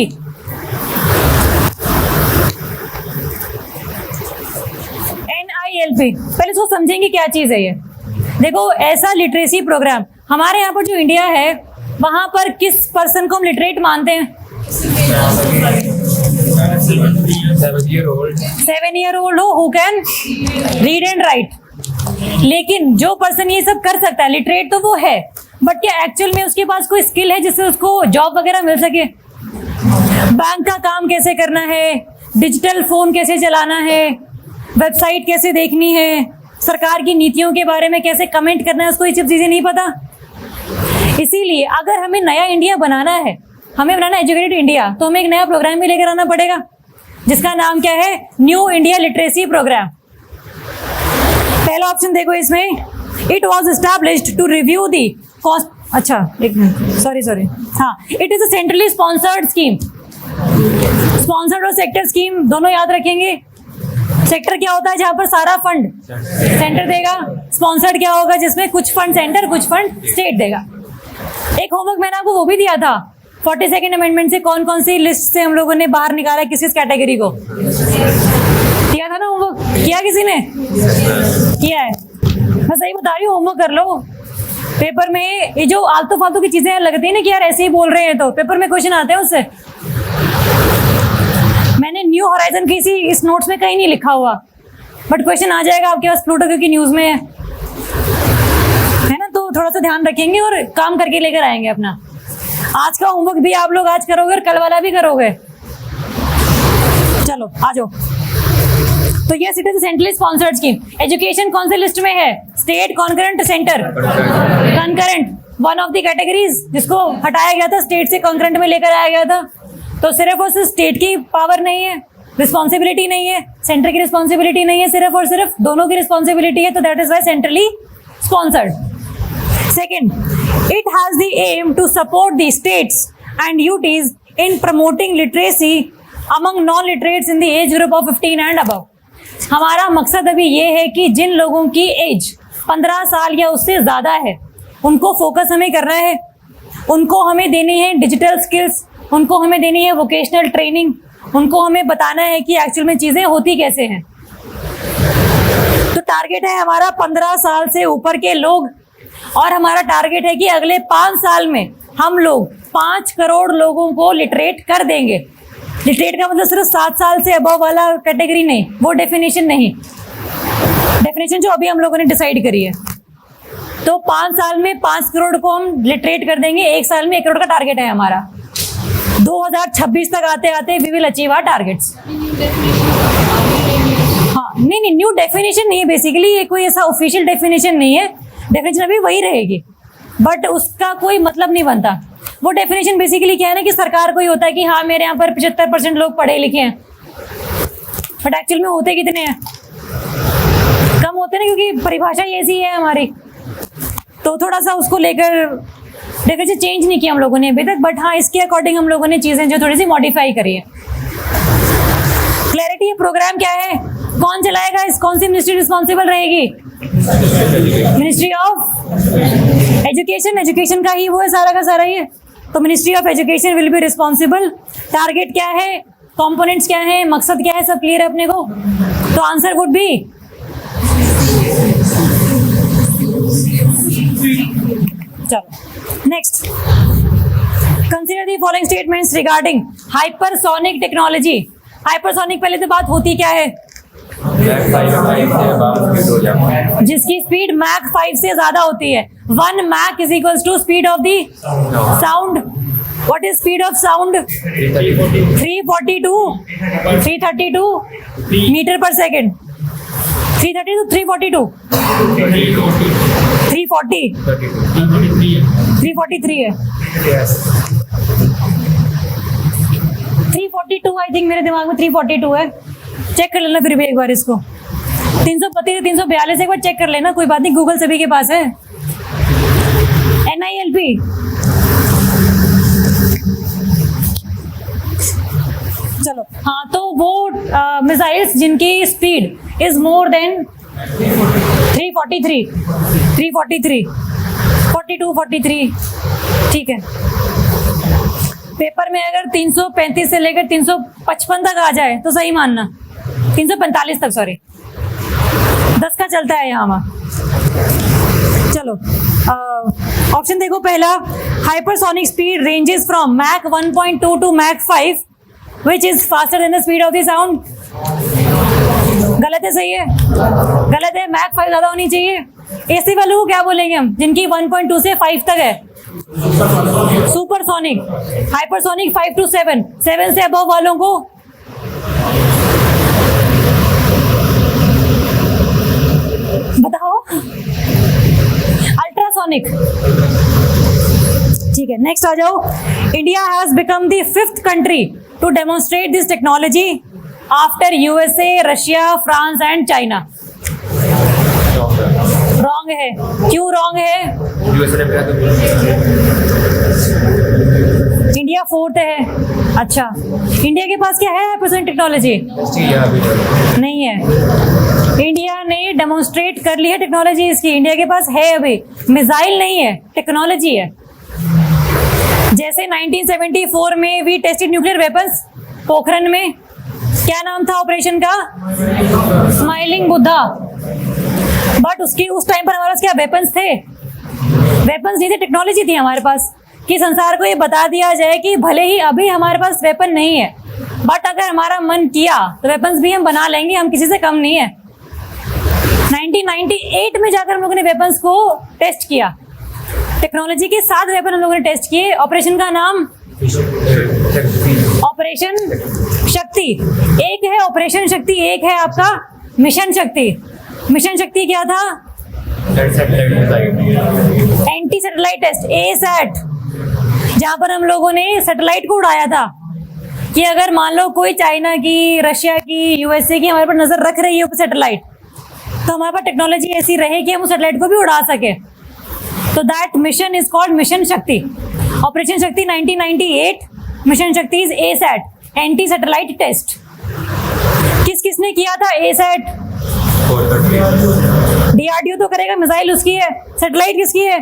NILP पहले इसको समझेंगे क्या चीज है ये। देखो ऐसा लिटरेसी प्रोग्राम, हमारे यहाँ पर जो इंडिया है वहां पर किस पर्सन को हम लिटरेट मानते हैं? 7-year-old हो who can read and right. लेकिन जो पर्सन ये सब कर सकता है, लिटरेट तो वो है, बट क्या एक्चुअल में उसके पास कोई स्किल है जिससे उसको जॉब वगैरह मिल सके? बैंक का काम कैसे करना है, डिजिटल फोन कैसे चलाना है, वेबसाइट कैसे देखनी है, सरकार की नीतियों के बारे में कैसे कमेंट करना है, उसको ये सब चीजें नहीं पता। इसीलिए अगर हमें नया इंडिया बनाना है, हमें बनाना एजुकेटेड इंडिया, तो हमें एक नया प्रोग्राम भी लेकर आना पड़ेगा जिसका नाम क्या है? New India literacy programme. पहला ऑप्शन देखो इसमें, it was established to review the cost. अच्छा एक मिनट, सॉरी, हाँ, it is a centrally sponsored scheme. Sponsored और सेक्टर स्कीम दोनों याद रखेंगे। सेक्टर क्या होता है? जहां पर सारा फंड सेंटर देगा। स्पॉन्सर्ड क्या होगा? जिसमें कुछ फंड सेंटर, कुछ फंड स्टेट देगा। एक होमवर्क मैंने आपको वो भी दिया था, 42nd अमेंडमेंट से कौन कौन सी लिस्ट से हम लोगों ने बाहर निकाला किस किस कैटेगरी को, किया था ना होमवर्क? किया किसी ने? किया है? मैं सही बता रही हूँ, होमवर्क कर लो। पेपर में ये जो आलतू फालतू की चीजें लगती है ना कि यार ऐसे ही बोल रहे हैं, तो पेपर में क्वेश्चन आते हैं उससे। मैंने न्यू होराइजन की इस नोट्स में कहीं नहीं लिखा हुआ, बट क्वेश्चन आ जाएगा आपके पास प्लूटो क्योंकि न्यूज में है ना। तो थोड़ा सा ध्यान रखेंगे और काम करके लेकर आएंगे अपना। आज का होमवर्क भी आप लोग आज करोगे और कल वाला भी करोगे। चलो आ जाओ। तो ये it is centrally sponsored scheme. Education कौन से लिस्ट में है? State, concurrent, centre? Concurrent, one of the categories जिसको हटाया गया था, स्टेट से कॉन्करेंट में लेकर आया गया था। तो सिर्फ और सिर्फ स्टेट की पावर नहीं है, रिस्पॉन्सिबिलिटी नहीं है, सेंटर की रिस्पॉन्सिबिलिटी नहीं है, सिर्फ और सिर्फ दोनों की रिस्पॉन्सिबिलिटी है। तो that is why centrally sponsored. Second, it has the aim to support the states and UTs in promoting literacy among non-literates in the age group of 15 and above. हमारा मकसद अभी ये है कि जिन लोगों की एज 15 साल या उससे ज्यादा है, उनको फोकस हमें करना है। उनको हमें देनी है डिजिटल स्किल्स, उनको हमें देनी है वोकेशनल ट्रेनिंग, उनको हमें बताना है कि एक्चुअल में चीजें होती कैसे हैं। तो टारगेट है हमारा 15 साल से ऊपर के लोग, और हमारा टारगेट है कि अगले 5 साल में हम लोग 5 करोड़ लोगों को लिटरेट कर देंगे। लिटरेट का मतलब सिर्फ 7 साल से अबव वाला कैटेगरी नहीं, वो डेफिनेशन नहीं, डेफिनेशन जो अभी हम लोगों ने डिसाइड करी है। तो 5 साल में 5 करोड़ को हम लिटरेट कर देंगे। 1 साल में 1 करोड़ का टारगेट है हमारा। 2026 तक आते आते we will achieve our targets. हाँ, नहीं, न्यू डेफिनेशन नहीं है बेसिकली, ये कोई ऐसा ऑफिशियल डेफिनेशन नहीं है। डेफिनेशन अभी वही रहेगी, बट उसका कोई मतलब नहीं बनता। वो डेफिनेशन बेसिकली क्या है ना कि सरकार को ही होता है कि हाँ मेरे यहाँ पर 75% लोग पढ़े लिखे हैं, बट एक्चुअल में होते कितने हैं? कम होते ना, क्योंकि परिभाषा ऐसी है हमारी। तो थोड़ा सा उसको लेकर डेफिनेशन चेंज नहीं किया हम लोगों ने अभी तक, बट हाँ इसके अकॉर्डिंग हम लोगों ने चीजें जो थोड़ी सी मॉडिफाई करी है। क्लैरिटी, प्रोग्राम क्या है, कौन चलाएगा, इस कौन सी मिनिस्ट्री रिस्पॉन्सिबल रहेगी? मिनिस्ट्री ऑफ एजुकेशन, एजुकेशन का ही वो है सारा का सारा ये, तो ministry of education will be responsible. Target क्या है, कंपोनेंट्स क्या है, मकसद क्या है, सब क्लियर है अपने को। तो आंसर वुड बी, चलो next, consider the following statements regarding hypersonic technology. Hypersonic पहले तो बात होती क्या है, जिसकी स्पीड मैक 5 से ज्यादा होती है। 1 Mach is equals to speed of the sound. What is speed of sound? 332 metre पर सेकेंड। 332 342 340 343 है। 342 आई थिंक, मेरे दिमाग में 342 है। चेक कर लेना फिर भी एक बार इसको। 332 342 एक बार चेक कर लेना, कोई बात नहीं, गूगल सभी के पास है। NILP चलो हाँ, तो वो मिसाइल्स जिनकी स्पीड इज मोर देन 343 42 43, ठीक है। पेपर में अगर 335 से लेकर 355 तक आ जाए तो सही मानना, 345 तक, सॉरी 10 का चलता है यहाँ। चलो ऑप्शन देखो, पहला hypersonic speed ranges from Mach 1.2 to Mach 5 which is faster than the speed of the sound. गलत है, सही है? गलत है, मैक 5 ज्यादा होनी चाहिए। एसी वालों को क्या बोलेंगे हम, जिनकी 1.2 से 5 तक है? सुपरसोनिक। हाइपरसोनिक 5 टू 7, 7 से अबव वालों को बताओ, अल्ट्रासोनिक। ठीक है, नेक्स्ट आ जाओ। India has become the 5th country to demonstrate this technology after USA, Russia, France and China. Wrong है, क्यों रॉन्ग है? इंडिया 4th है। अच्छा, इंडिया के पास क्या है हाइपरसोनिक टेक्नोलॉजी? नहीं है। इंडिया ने डेमोन्स्ट्रेट कर ली है टेक्नोलॉजी इसकी, इंडिया के पास है अभी, मिसाइल नहीं है, टेक्नोलॉजी है। जैसे 1974 में we tested nuclear weapons, Pokhran में क्या नाम था ऑपरेशन का? स्माइलिंग बुद्धा। बट उसकी उस टाइम पर हमारे पास क्या वेपन्स थे? वेपन्स नहीं थे, टेक्नोलॉजी थी हमारे पास, कि संसार को ये बता दिया जाए कि भले ही अभी हमारे पास वेपन नहीं है, बट अगर हमारा मन किया तो वेपन्स भी हम बना लेंगे, हम किसी से कम नहीं है। 1998 में जाकर हम लोगों ने वेपन्स को टेस्ट किया, टेक्नोलॉजी के 7 वेपन हम लोगों ने टेस्ट किए। ऑपरेशन का नाम ऑपरेशन शक्ति। एक है ऑपरेशन शक्ति, एक है आपका मिशन शक्ति। मिशन शक्ति क्या था? एंटी सैटेलाइट टेस्ट, ASAT, जहां पर हम लोगों ने सैटेलाइट को उड़ाया था कि अगर मान लो कोई चाइना की, रशिया की, USA की हमारे पर नजर रख रही है सैटेलाइट, तो हमारे पास टेक्नोलॉजी ऐसी रहे कि हम उस सैटेलाइट को भी उड़ा सके। तो that mission is called mission Shakti. Operation Shakti 1998, mission Shakti is ASAT, anti satellite test. किसने किया था ASAT? DRDO तो करेगा, मिसाइल उसकी है, सैटेलाइट किसकी है?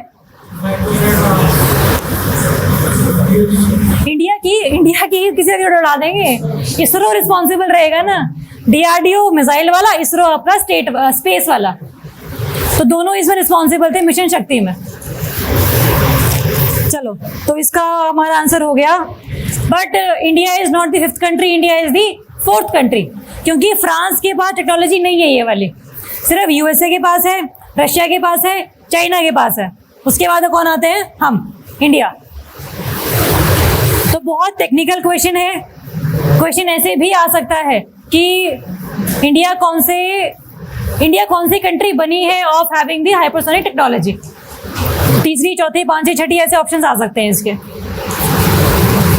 इंडिया की किसी का उड़ा देंगे, इसरो रिस्पॉन्सिबल रहेगा ना। DRDO मिसाइल वाला, इसरो आपका स्पेस वाला, तो दोनों इसमें रिस्पॉन्सिबल थे मिशन शक्ति में। चलो, तो इसका हमारा आंसर हो गया। But India is not the 5th country, India is the 4th country, क्योंकि फ्रांस के पास टेक्नोलॉजी नहीं है ये वाली, सिर्फ USA के पास है, रशिया के पास है, चाइना के पास है। उसके बाद कौन आते हैं? हम, इंडिया। तो बहुत टेक्निकल क्वेश्चन है। क्वेश्चन ऐसे भी आ सकता है कि इंडिया कौन सी कंट्री बनी है of having the hypersonic technology. तीसरी, चौथी, पांचवी, छठी ऐसे ऑप्शंस आ सकते हैं इसके।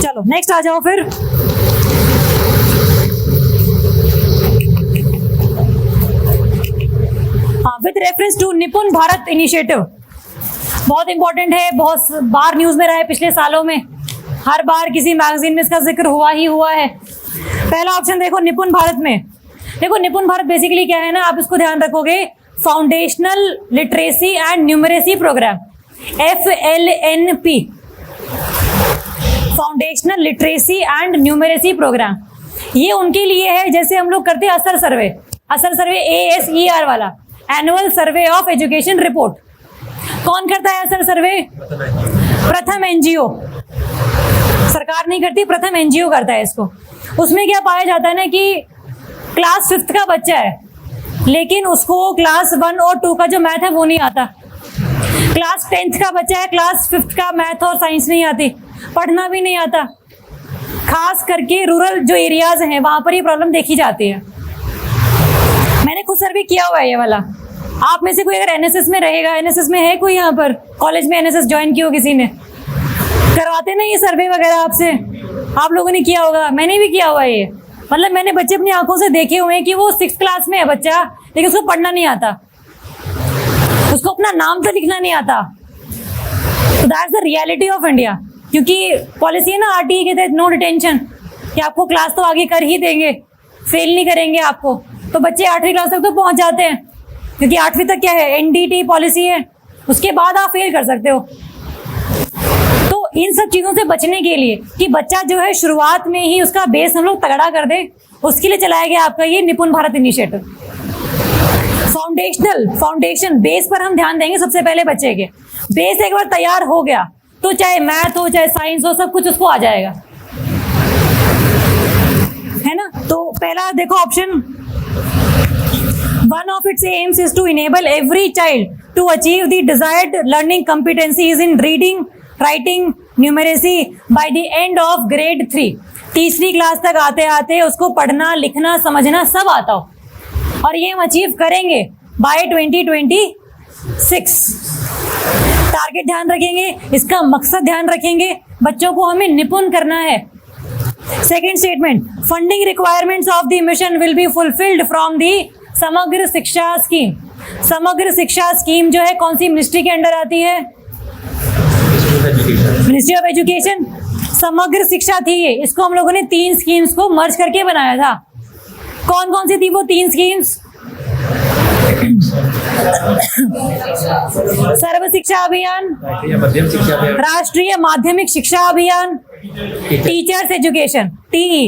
चलो नेक्स्ट आ जाओ फिर। हाँ, विद रेफरेंस टू निपुण भारत इनिशिएटिव, बहुत इंपॉर्टेंट है, बहुत बार न्यूज में रहा है पिछले सालों में, हर बार किसी मैगजीन में इसका जिक्र हुआ ही हुआ है। पहला ऑप्शन देखो, निपुण भारत में। देखो, निपुण भारत बेसिकली क्या है ना, आप इसको ध्यान रखोगे, foundational literacy and numeracy programme, FLNP, foundational literacy and numeracy programme. ये उनके लिए है जैसे हम लोग करते हैं असर सर्वे, ASER वाला, annual survey of education report. कौन करता है असर सर्वे? प्रथम NGO, सरकार नहीं करती, प्रथम NGO करता है इसको। उसमें क्या पाया जाता है ना कि क्लास 5th का बच्चा है लेकिन उसको क्लास 1 और 2 का जो मैथ है वो नहीं आता। क्लास 10th का बच्चा है, क्लास 5th का मैथ और साइंस नहीं आती, पढ़ना भी नहीं आता। खास करके रूरल जो एरियाज हैं वहां पर ये प्रॉब्लम देखी जाती है। मैंने खुद सर्वे किया हुआ है ये वाला। आप में से कोई अगर NSS में रहेगा, NSS में है कोई यहाँ पर, कॉलेज में NSS ज्वाइन किया हो किसी ने, करवाते ना ये सर्वे वगैरह आपसे, आप लोगों ने किया होगा, मैंने भी किया हुआ है ये। मतलब मैंने बच्चे अपनी आंखों से देखे हुए हैं कि वो 6th क्लास में है बच्चा लेकिन उसको पढ़ना नहीं आता, उसको अपना नाम तो लिखना नहीं आता। तो that's the reality of India. क्योंकि पॉलिसी है ना RTE के तहत नो डिटेंशन, कि आपको क्लास तो आगे कर ही देंगे, फेल नहीं करेंगे आपको। तो बच्चे 8वीं क्लास तक तो पहुंच जाते हैं क्योंकि 8वीं तक क्या है, NDT पॉलिसी है, उसके बाद आप फेल कर सकते हो। तो इन सब चीजों से बचने के लिए कि बच्चा जो है शुरुआत में ही उसका बेस हम लोग तगड़ा कर दे, उसके लिए चलाया गया आपका ये निपुण भारत इनिशिएटिव। फाउंडेशन बेस पर हम ध्यान देंगे सबसे पहले। बच्चे के बेस एक बार तैयार हो गया तो चाहे मैथ हो चाहे साइंस हो, सब कुछ उसको आ जाएगा, है ना। तो पहला देखो option, one of its aims is to enable every child to achieve the desired learning competencies in reading, writing, numeracy by the end of grade 3। तीसरी क्लास तक आते आते उसको पढ़ना लिखना समझना सब आता हो, और ये हम अचीव करेंगे बाय 2026। टारगेट ध्यान रखेंगे, इसका मकसद ध्यान रखेंगे, बच्चों को हमें निपुण करना है। Second statement, funding requirements of the mission will be fulfilled from the समग्र शिक्षा स्कीम। समग्र शिक्षा स्कीम जो है कौन सी मिनिस्ट्री के अंडर आती है? Ministry of education. समग्र शिक्षा थी ये, इसको हम लोगों ने 3 स्कीम्स को मर्ज करके बनाया था। कौन कौन सी थी वो 3 स्कीम्स? सर्व शिक्षा अभियान, राष्ट्रीय माध्यमिक शिक्षा अभियान, टीचर्स एजुकेशन, TE।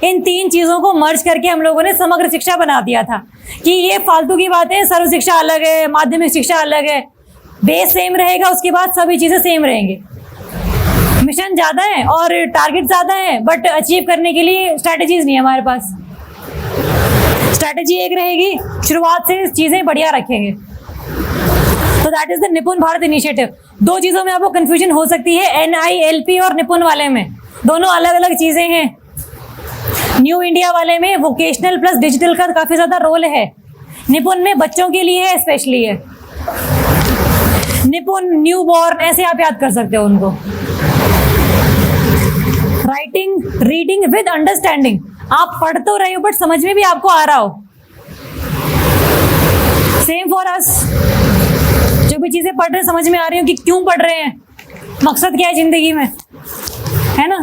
इन 3 चीजों को मर्ज करके हम लोगों ने समग्र शिक्षा बना दिया था कि ये फालतू की बातें, सर्व शिक्षा अलग है, माध्यमिक शिक्षा अलग है, बेस सेम रहेगा, उसके बाद सभी चीजें सेम रहेंगी। मिशन ज्यादा है और टारगेट ज्यादा है, बट अचीव करने के लिए स्ट्रैटेजीज नहीं है हमारे पास। स्ट्रैटेजी एक रहेगी, शुरुआत से चीजें बढ़िया रखेंगे। तो दैट इज द निपुण भारत इनिशिएटिव। 2 चीजों में आपको कंफ्यूजन हो सकती है, NILP और निपुण वाले में, दोनों अलग अलग चीजें हैं। न्यू इंडिया वाले में वोकेशनल प्लस डिजिटल का काफी ज्यादा रोल है, निपुण में बच्चों के लिए है, स्पेशली है। निपुण, न्यू बॉर्न, ऐसे आप याद कर सकते हो उनको। राइटिंग, रीडिंग विद अंडरस्टैंडिंग, आप पढ़ तो रहे हो बट समझ में भी आपको आ रहा हो। सेम फॉर अस, जो भी चीजें पढ़ रहे समझ में आ रही हो कि क्यों पढ़ रहे हैं, मकसद क्या है जिंदगी में, है ना।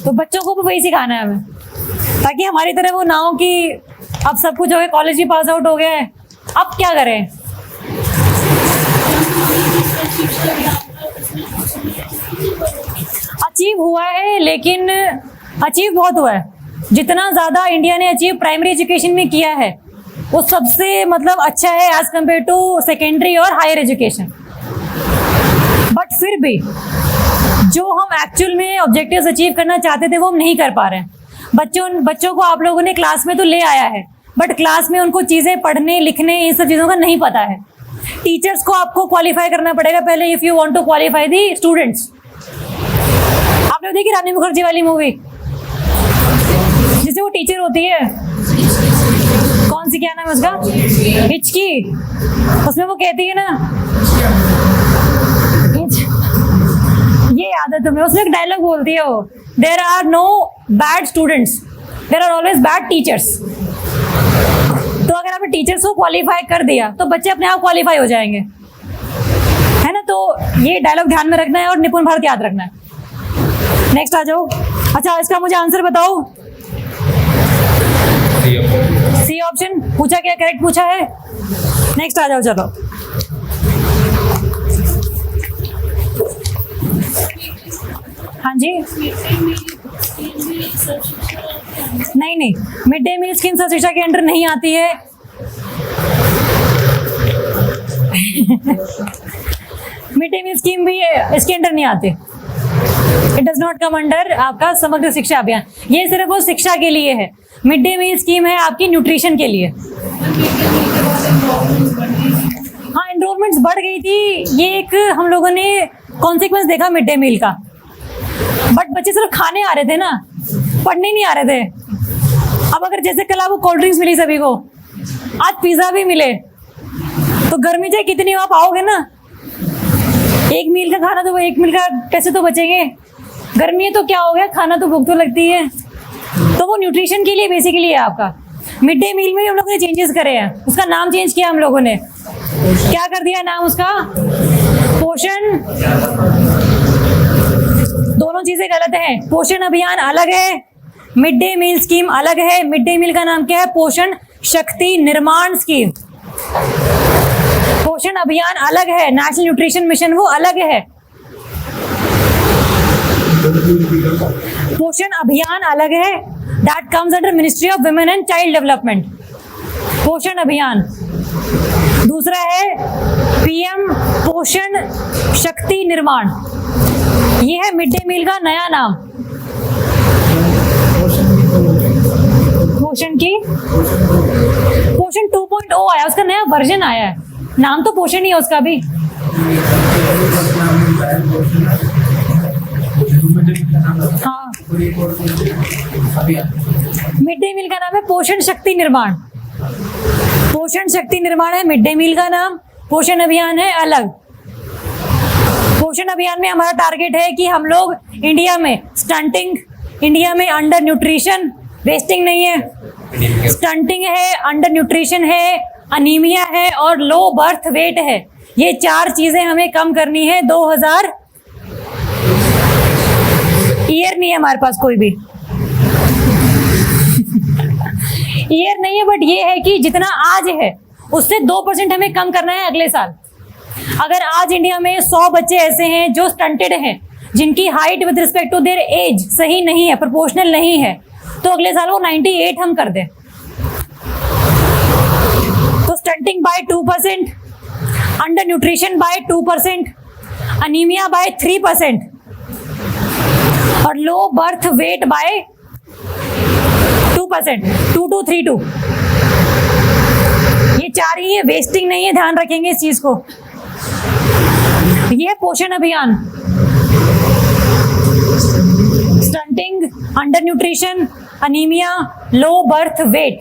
तो बच्चों को भी वही सिखाना है हमें, ताकि हमारी तरह वो ना हो कि अब सब कुछ हो गया, कॉलेज भी पास आउट हो गया है, अब क्या करें। अचीव हुआ है, लेकिन अचीव बहुत हुआ है। जितना ज्यादा इंडिया ने अचीव प्राइमरी एजुकेशन में किया है वो सबसे मतलब अच्छा है एज कंपेयर टू सेकेंडरी और हायर एजुकेशन। बट फिर भी जो हम एक्चुअल में ऑब्जेक्टिव्स अचीव करना चाहते थे वो हम नहीं कर पा रहे हैं। बच्चों को आप लोगों ने क्लास में तो ले आया है, बट क्लास में उनको चीजें पढ़ने लिखने इन सब चीजों का नहीं पता है। टीचर्स को आपको क्वालिफाई करना पड़ेगा पहले, if you want to qualify the students. आपने देखी रानी मुखर्जी वाली मूवी, जिससे वो टीचर होती है, कौन सी, क्या नाम है उसका, हिचकी। उसमें वो कहती है ना, ये याद है तुम्हें, उसमें एक डायलॉग बोलती है वो, there are no bad students, there are always bad teachers. तो अगर आपने टीचर्स को क्वालिफाई कर दिया तो बच्चे अपने आप क्वालिफाई हो जाएंगे, है ना। तो ये डायलॉग ध्यान में रखना है और निपुण भारत याद रखना है। नेक्स्ट आ जाओ। अच्छा, इसका मुझे आंसर बताओ। सी ऑप्शन पूछा क्या, करेक्ट पूछा है। नेक्स्ट आ जाओ चलो। हाँ जी, नहीं, मिड डे मील स्कीम सर्व शिक्षा के अंडर नहीं आती है। मिड डे मील स्कीम भी इसके अंडर नहीं आती। It does not come under आपका समग्र शिक्षा अभियान। ये सिर्फ वो शिक्षा के लिए है। मिड डे मील स्कीम है आपकी न्यूट्रिशन के लिए। हाँ, एनरोलमेंट्स बढ़ गई थी, ये एक हम लोगों ने कॉन्सिक्वेंस देखा मिड डे मील का। बट बच्चे सिर्फ खाने आ रहे थे ना, पढ़ने नहीं आ रहे थे। अब अगर जैसे कल आपको कोल्ड ड्रिंक्स मिली सभी को, आज पिज्जा भी मिले, तो गर्मी चाहे कितनी हो आप आओगे ना। एक मील का खाना तो वो एक मील का पैसे तो बचेंगे। गर्मी है तो क्या हो गया, खाना तो भूख तो लगती है। तो वो न्यूट्रिशन के लिए बेसिकली है आपका। मिड डे मील में भी हम लोगों ने चेंजेस करे हैं, उसका नाम चेंज किया हम लोगों ने। क्या कर दिया नाम उसका, पोषण। दोनों चीजें गलत है। पोषण अभियान अलग है, मिड डे मील स्कीम अलग है। मिड डे मील का नाम क्या है, पोषण शक्ति निर्माण स्कीम। पोषण अभियान अलग है, नेशनल न्यूट्रिशन मिशन वो अलग है। पोषण अभियान अलग है, that comes under ministry of women and child development. पोषण अभियान दूसरा है पीएम पोषण शक्ति निर्माण, ये है मिड डे मील का नया नाम। पोषण की पोषण 2.0 आया, उसका नया वर्जन आया है। नाम तो पोषण ही है उसका भी। हाँ, मिड डे मील का नाम है पोषण शक्ति निर्माण। पोषण शक्ति निर्माण है मिड डे मील का नाम, पोषण अभियान है अलग। पोषण अभियान में हमारा टारगेट है कि हम लोग इंडिया में स्टंटिंग, इंडिया में अंडर न्यूट्रिशन, वेस्टिंग नहीं है, स्टंटिंग है, अंडर न्यूट्रिशन है, अनीमिया है और लो बर्थ वेट है। ये 4 चीजें हमें कम करनी है। 2000 ईयर नहीं है हमारे पास कोई भी ईयर नहीं है, बट ये है कि जितना आज है उससे 2% हमें कम करना है अगले साल। अगर आज इंडिया में 100 बच्चे ऐसे हैं जो स्टंटेड हैं, जिनकी height with respect to their age सही नहीं है, प्रोपोर्शनल नहीं है, तो अगले साल वो 98 हम कर दें। तो stunting by 2%, under nutrition by 2%, anaemia by 3% और लो बर्थ वेट बाय 2%, 2232। ये 4 ही है, वेस्टिंग नहीं है, ध्यान रखेंगे इस चीज को। ये है पोषण अभियान। स्टंटिंग, अंडर न्यूट्रिशन, अनीमिया, लो birth wait.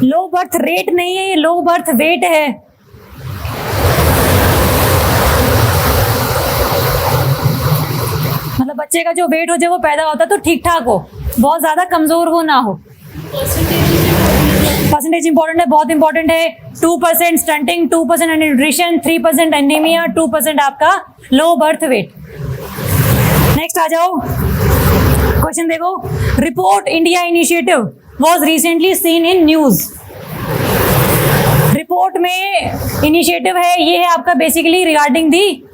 Low birth rate नहीं है, ये लो बर्थ वेट है। मतलब बच्चे का जो वेट हो, जब वो पैदा होता है तो ठीक ठाक हो, बहुत ज्यादा कमजोर वो ना हो। परसेंटेज इंपॉर्टेंट है, बहुत इंपॉर्टेंट है। 2% स्टंटिंग, 2% अंडर न्यूट्रिशन, 3% एनीमिया, 2% आपका लो बर्थ वेट। नेक्स्ट आ जाओ, क्वेश्चन देखो। Report India initiative was recently seen in news. Report में इनिशिएटिव है, ये है आपका बेसिकली रिगार्डिंग दी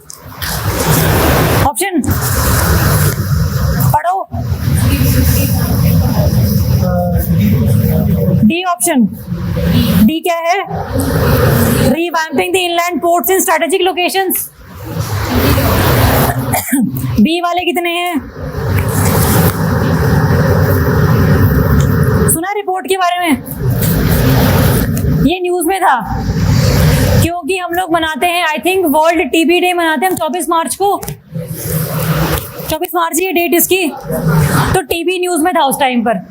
ऑप्शन पढ़ो। डी ऑप्शन, डी क्या है, revamping the inland ports in strategic locations. B वाले कितने हैं, सुना रिपोर्ट के बारे में, ये न्यूज में था। क्योंकि हम लोग मनाते हैं, I think world TB day मनाते हैं हम 24 मार्च को। 24 मार्च ये डेट इसकी, तो टीबी न्यूज में था उस टाइम पर।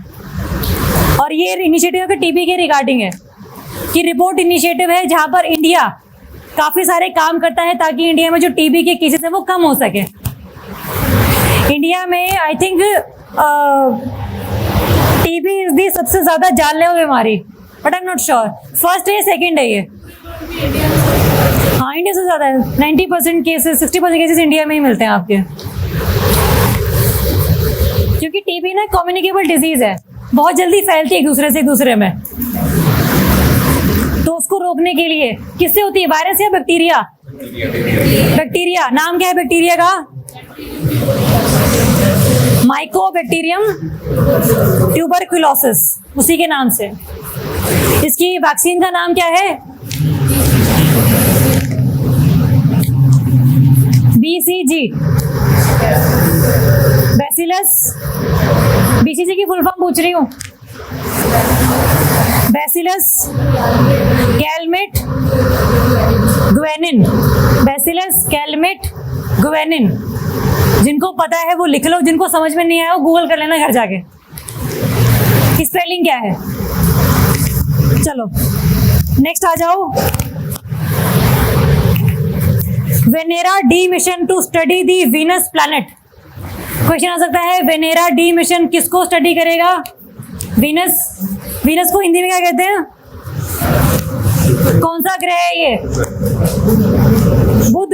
और ये इनिशिएटिव टीबी के रिगार्डिंग है कि रिपोर्ट इनिशिएटिव है जहां पर इंडिया काफी सारे काम करता है ताकि इंडिया में जो टीबी के केसेस है वो कम हो सके। इंडिया में I think TB is the सबसे ज्यादा जानलेवा बीमारी, but I am not sure first है सेकंड है ये। हाँ, इंडिया से ज्यादा है, 90% केसेस, 60% केसेस इंडिया में ही मिलते हैं आपके। क्योंकि टीबी ना कम्युनिकेबल डिजीज है, बहुत जल्दी फैलती है एक दूसरे से एक दूसरे में। तो उसको रोकने के लिए किससे होती है, वायरस या बैक्टीरिया? बैक्टीरिया। नाम क्या है बैक्टीरिया का? माइकोबैक्टीरियम ट्यूबरकुलोसिस, उसी के नाम से। इसकी वैक्सीन का नाम क्या है? BCG, bacillus. BCG की फुल फॉर्म पूछ रही हूँ। Bacillus Calmette Guerin, bacillus Calmette Guerin. जिनको पता है वो लिख लो, जिनको समझ में नहीं आया वो गूगल कर लेना घर जाके, स्पेलिंग क्या है। चलो नेक्स्ट आ जाओ। Venera D mission to study the Venus planet. Question आ सकता है, वेनेरा डी मिशन किसको स्टडी करेगा? वीनस। वीनस को हिंदी में क्या कहते हैं? कौन सा ग्रह है ये? बुध।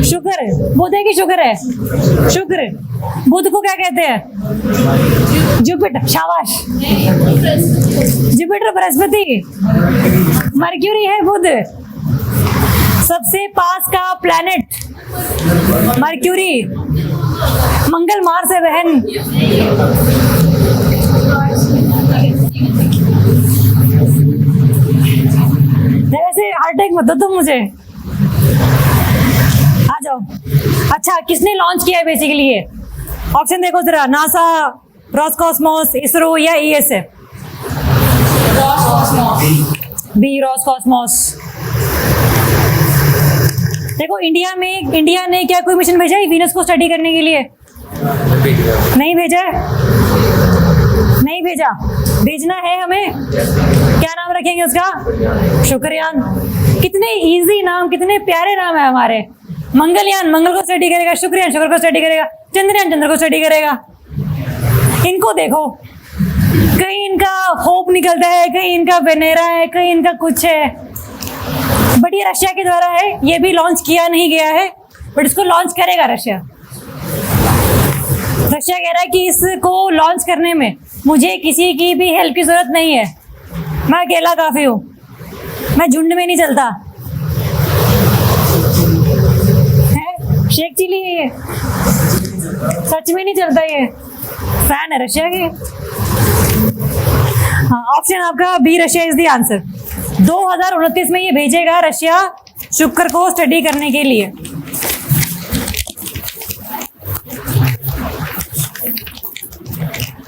शुक्र है। बुध है कि शुक्र है? शुक्र। बुध को क्या कहते हैं? जुपिटर। शाबाश। जुपिटर बृहस्पति। मर्क्यूरी है बुध। सबसे पास का प्लैनेट मर्क्यूरी। मंगल मार्स है बहन। वैसे हार्टेक मत दो तुम मुझे, आ जाओ। अच्छा, किसने लॉन्च किया है बेसिकली ये? ऑप्शन देखो जरा, नासा, रॉसकॉस्मोस, इसरो या ESA? B Roscosmos. देखो इंडिया ने क्या कोई मिशन भेजा है वीनस को स्टडी करने के लिए? नहीं भेजा है। नहीं भेजा, भेजना है हमें। क्या नाम रखेंगे उसका? शुक्रयान। कितने इजी नाम, कितने प्यारे नाम है हमारे। मंगलयान मंगल को स्टडी करेगा, शुक्रयान शुक्र को स्टडी करेगा, चंद्रयान चंद्र को स्टडी करेगा। इनको देखो, कहीं इनका होप निकलता है, कहीं इनका वेनेरा है, कहीं इनका कुछ है। बट ये रशिया के द्वारा है, ये भी लॉन्च किया नहीं गया है, बट इसको लॉन्च करेगा रशिया। रशिया कह रहा है कि इसको लॉन्च करने में मुझे किसी की भी हेल्प की जरूरत नहीं है, मैं अकेला काफी हूँ, मैं झुंड में नहीं चलता है। शेख चिली है ये, सच में नहीं चलता ये, फैन है रशिया के। हाँ, ऑप्शन आपका B, Russia is the answer. 2029 में ये भेजेगा रशिया शुक्र को स्टडी करने के लिए।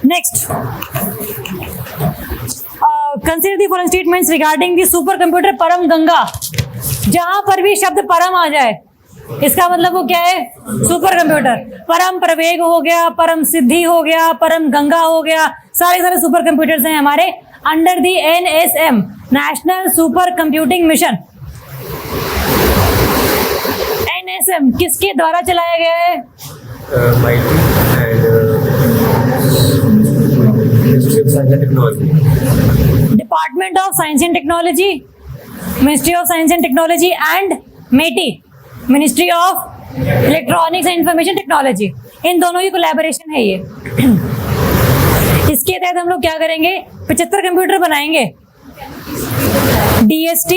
Next, consider the following statements regarding the super computer परम गंगा। जहां पर भी शब्द परम आ जाए इसका मतलब वो क्या है? Super computer. परम प्रवेग हो गया, परम सिद्धि हो गया, परम गंगा हो गया, सारे सुपर कंप्यूटर्स हैं हमारे under the NSM, national super computing mission. NSM किसके द्वारा चलाया गया है? Department of science and technology, ministry of science and technology and METI, ministry of electronics and information technology. इन दोनों की कोलैबोरेशन है ये। इसके तहत हम लोग क्या करेंगे? 75 कंप्यूटर बनाएंगे। DST,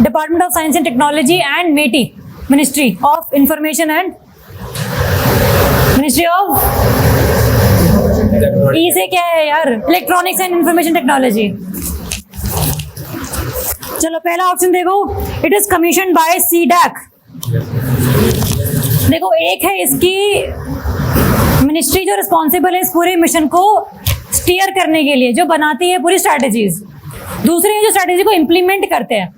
department of science and technology and METI, ministry of information and ministry of E से क्या है यार? Electronics and information technology. चलो पहला ऑप्शन देखो, it is commission by CDAC। देखो एक है इसकी मिनिस्ट्री जो रिस्पॉन्सिबल है इस पूरे मिशन को स्टीयर करने के लिए, जो बनाती है पूरी स्ट्रैटेजीज। दूसरे हैं जो स्ट्रैटेजी को इम्प्लीमेंट करते हैं।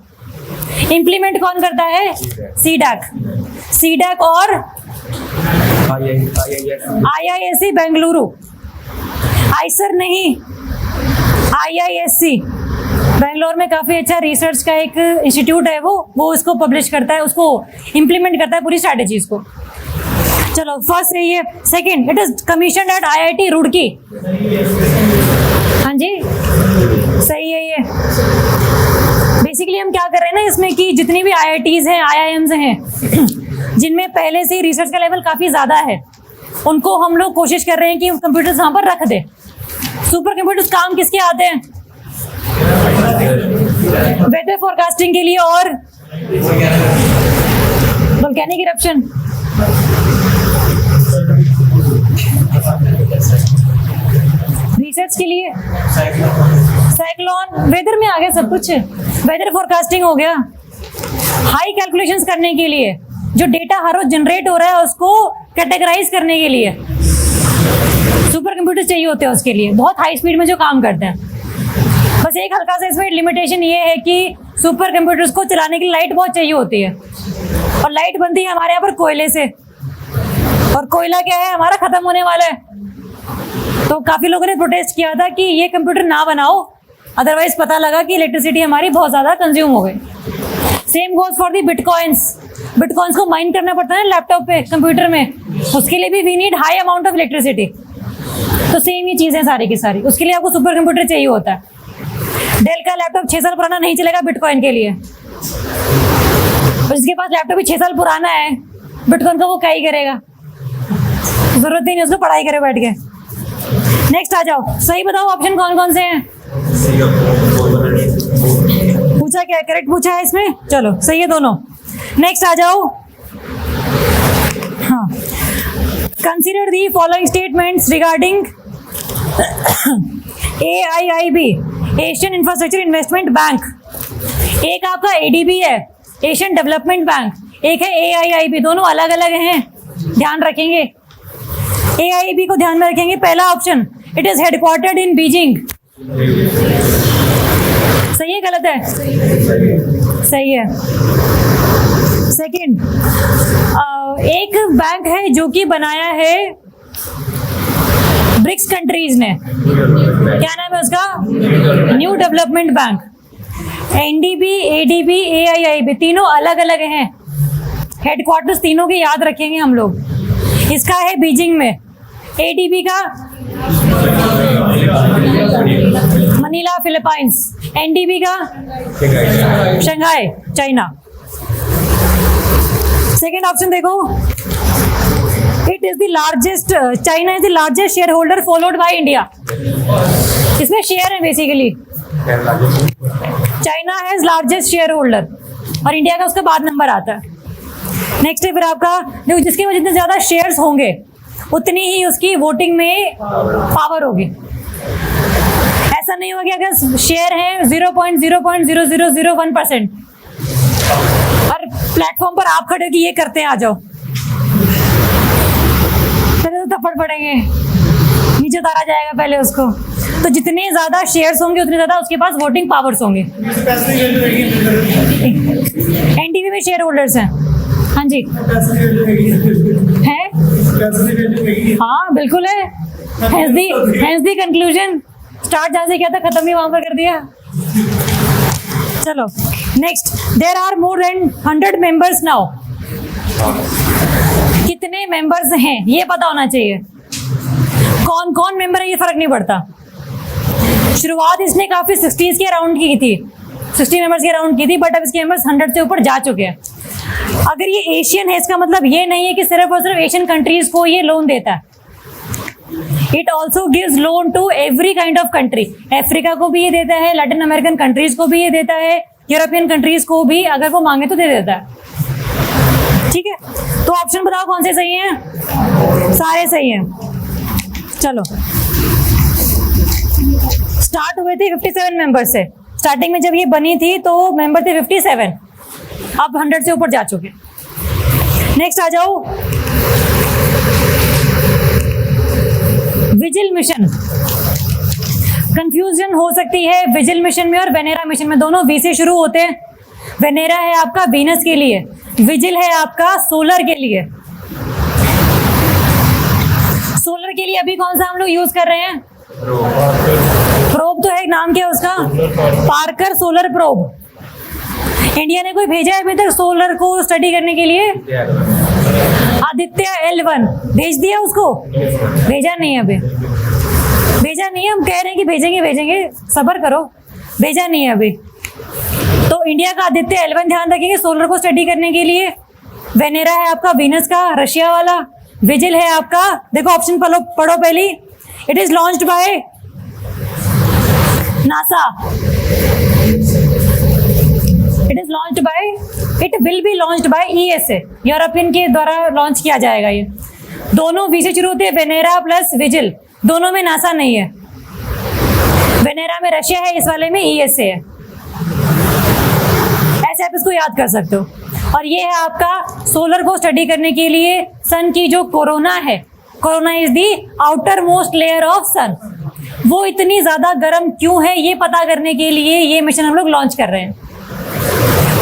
इम्प्लीमेंट कौन करता है? CDAC और IISc बेंगलुरु। आईसर नहीं, IISc बेंगलोर में काफी अच्छा रिसर्च का एक इंस्टीट्यूट है, वो इसको पब्लिश करता है, उसको इम्प्लीमेंट करता है पूरी स्ट्रैटेजीज को। चलो फर्स्ट सही है। Second, it is commission at IIT Roorkee. हाँ जी सही है ये। बेसिकली हम क्या कर रहे हैं ना इसमें कि जितनी भी IITs हैं, IIMs हैं जिनमें पहले से रिसर्च का लेवल काफी ज्यादा है, उनको हम लोग कोशिश कर रहे हैं कि कंप्यूटर्स वहां पर रख दे। सुपर कंप्यूटर्स काम किसके आते हैं? वेदर फोरकास्टिंग के लिए और वोल्केनिक इरप्शन। रिसर्च के लिए साइक्लोन, वेदर में आ गया सब कुछ, वेदर फोरकास्टिंग हो गया। हाई कैलकुलेशंस करने के लिए, जो डेटा हर रोज जनरेट हो रहा है उसको कैटेगराइज करने के लिए सुपर कंप्यूटर चाहिए होते हैं, उसके लिए बहुत हाई स्पीड में जो काम करते हैं। बस एक हल्का सा इसमें लिमिटेशन ये है कि सुपर कंप्यूटर्स को चलाने के लिए लाइट बहुत चाहिए होती है, और लाइट बनती है हमारे यहाँ पर कोयले से, और कोयला क्या है हमारा खत्म होने वाला है। तो काफी लोगों ने प्रोटेस्ट किया था कि ये कंप्यूटर ना बनाओ, अदरवाइज पता लगा कि इलेक्ट्रिसिटी हमारी बहुत ज्यादा कंज्यूम हो गई। Same goes for the bitcoins. Bitcoins को माइन करना पड़ता है लैपटॉप पे, कंप्यूटर में, उसके लिए भी we need high amount of electricity. तो सेम ही चीजें सारी की सारी, उसके लिए आपको सुपर कंप्यूटर चाहिए होता है। डेल का लैपटॉप 6 साल पुराना नहीं चलेगा बिटकॉइन के लिए, और जिसके पास लैपटॉप भी 6 साल पुराना है बिटकॉइन का, वो क्या ही करेगा, जरूरत ही नहीं उसको, पढ़ाई करे बैठ के। नेक्स्ट आ जाओ, सही बताओ ऑप्शन कौन कौन से हैं? पूछा क्या, करेक्ट पूछा है इसमें, चलो सही है दोनों। नेक्स्ट आ जाओ। हाँ, consider the following statements regarding AIIB, Asian infrastructure investment bank. एक आपका ADB है, एशियन डेवलपमेंट बैंक, एक है AIIB, दोनों अलग अलग हैं, ध्यान रखेंगे। AIIB को ध्यान में रखेंगे। पहला option, it is headquartered in Beijing. सही है गलत है? सही है। सेकंड, एक बैंक है जो कि बनाया है ब्रिक्स कंट्रीज ने, क्या नाम है उसका? New development bank. NDB, ADB, AIIB तीनों अलग अलग हैं, हेडक्वार्टर्स तीनों के याद रखेंगे हम लोग। इसका है बीजिंग में, ADB का मनीला फिलीपींस, NDB का शंघाई चाइना। सेकेंड ऑप्शन देखो, it is the largest, China is the largest share holder followed by India. इसमें शेयर है basically, China has largest share holder, और इंडिया का उसका बाद नंबर आता है। नेक्स्ट है फिर आपका, देखो जिसके में जितने ज्यादा शेयर्स होंगे उतनी ही उसकी वोटिंग में पावर होगी। ऐसा नहीं होगा कि अगर शेयर है 0.00001% और प्लेटफॉर्म पर आप खड़े कि ये करते हैं आ जाओ, पहले तो थप्पड़ पड़ेंगे, नीचे उतारा जाएगा पहले उसको। तो जितने ज्यादा शेयर्स होंगे उतने ज्यादा उसके पास वोटिंग पावर्स होंगे। NDB में शेयर होल्डर्स हैं, हाँ जी है, हाँ बिल्कुल है। हेंस दी कंक्लूजन, स्टार्ट जहां से किया था खत्म भी वहां पर कर दिया। चलो next, there are more than 100 members now. कितने मेंबर्स हैं ये पता होना चाहिए, कौन कौन मेंबर है ये फर्क नहीं पड़ता। शुरुआत इसने काफी 60s के अराउंड की थी, 60 मेंबर्स के अराउंड की थी, बट अब इसके मेंबर्स 100 से ऊपर जा चुके हैं। अगर ये एशियन है इसका मतलब ये नहीं है कि सिर्फ और सिर्फ एशियन कंट्रीज को ये लोन देता है, it also gives loan to every kind of country. Africa को भी ये देता है, लैटिन अमेरिकन कंट्रीज को भी ये देता है, यूरोपियन कंट्रीज को भी अगर वो मांगे तो दे देता है। ठीक है, तो ऑप्शन बताओ कौन से सही हैं? सारे सही हैं। चलो, स्टार्ट हुए थे 57 मेंबर से, स्टार्टिंग में जब ये बनी थी तो मेंबर थे 57, अब 100 से ऊपर जा चुके। नेक्स्ट आ जाओ, विजिल मिशन। कंफ्यूजन हो सकती है विजिल मिशन में और वेनेरा मिशन में, दोनों वी से शुरू होते हैं। वेनेरा है आपका वीनस के लिए, विजिल है आपका सोलर के लिए। सोलर के लिए अभी कौन सा हम लोग यूज कर रहे हैं? प्रोब तो है, नाम क्या है उसका? Parker solar probe. इंडिया ने कोई भेजा है अभी तक सोलर को स्टडी करने के लिए? आदित्य L1 भेज दिया उसको? भेजा नहीं अभी, भेजा नहीं है। हम कह रहे हैं कि भेजेंगे, सब्र करो, भेजा नहीं है अभी। तो इंडिया का आदित्य L1 ध्यान रखेंगे सोलर को स्टडी करने के लिए। वेनेरा है आपका वीनस का, रशिया वाला। विजिल है आपका, देखो ऑप्शन पढ़ो पहली, it is launched by NASA, it will be launched by ESA, European के द्वारा लॉन्च किया जाएगा। ये दोनों वी से शुरू होते हैं, वेनेरा प्लस विजिल, दोनों में नासा नहीं है। वेनेरा में रशिया है, इस वाले में ESA है। ऐसे आप इसको याद कर सकते हो। और ये है आपका सोलर को स्टडी करने के लिए सन की जो कोरोना है, corona is the outermost layer of sun, वो इतनी ज्यादा गर्म क्यों है ये पता करने के लिए ये मिशन हम लोग लॉन्च कर रहे हैं।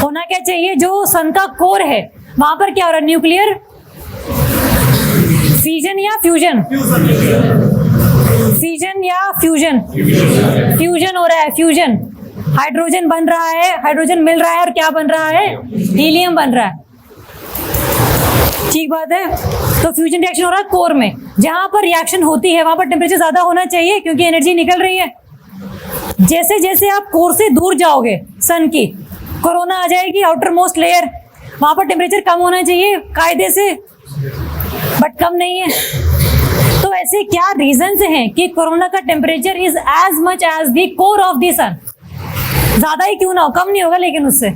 होना क्या चाहिए, जो सन का कोर है वहां पर क्या हो रहा है, न्यूक्लियर फिजन या फ्यूजन, फिजन या फ्यूजन, फ्यूजन हो रहा है, फ्यूजन, हाइड्रोजन बन रहा है, हाइड्रोजन मिल रहा है और क्या बन रहा है, हीलियम बन रहा है। ठीक बात है। तो फ्यूजन रिएक्शन हो रहा है कोर में, जहां पर रिएक्शन होती है वहां पर टेम्परेचर ज्यादा होना चाहिए क्योंकि एनर्जी निकल रही है। जैसे जैसे आप कोर से दूर जाओगे सन की, कोरोना आ जाएगी आउटर मोस्ट लेयर, वहां पर टेम्परेचर कम होना चाहिए कायदे से, बट कम नहीं है। तो ऐसे क्या रीजंस हैं कि कोरोना का temperature is as much as the core of the sun, ज्यादा ही क्यों ना हो, कम नहीं होगा लेकिन उससे।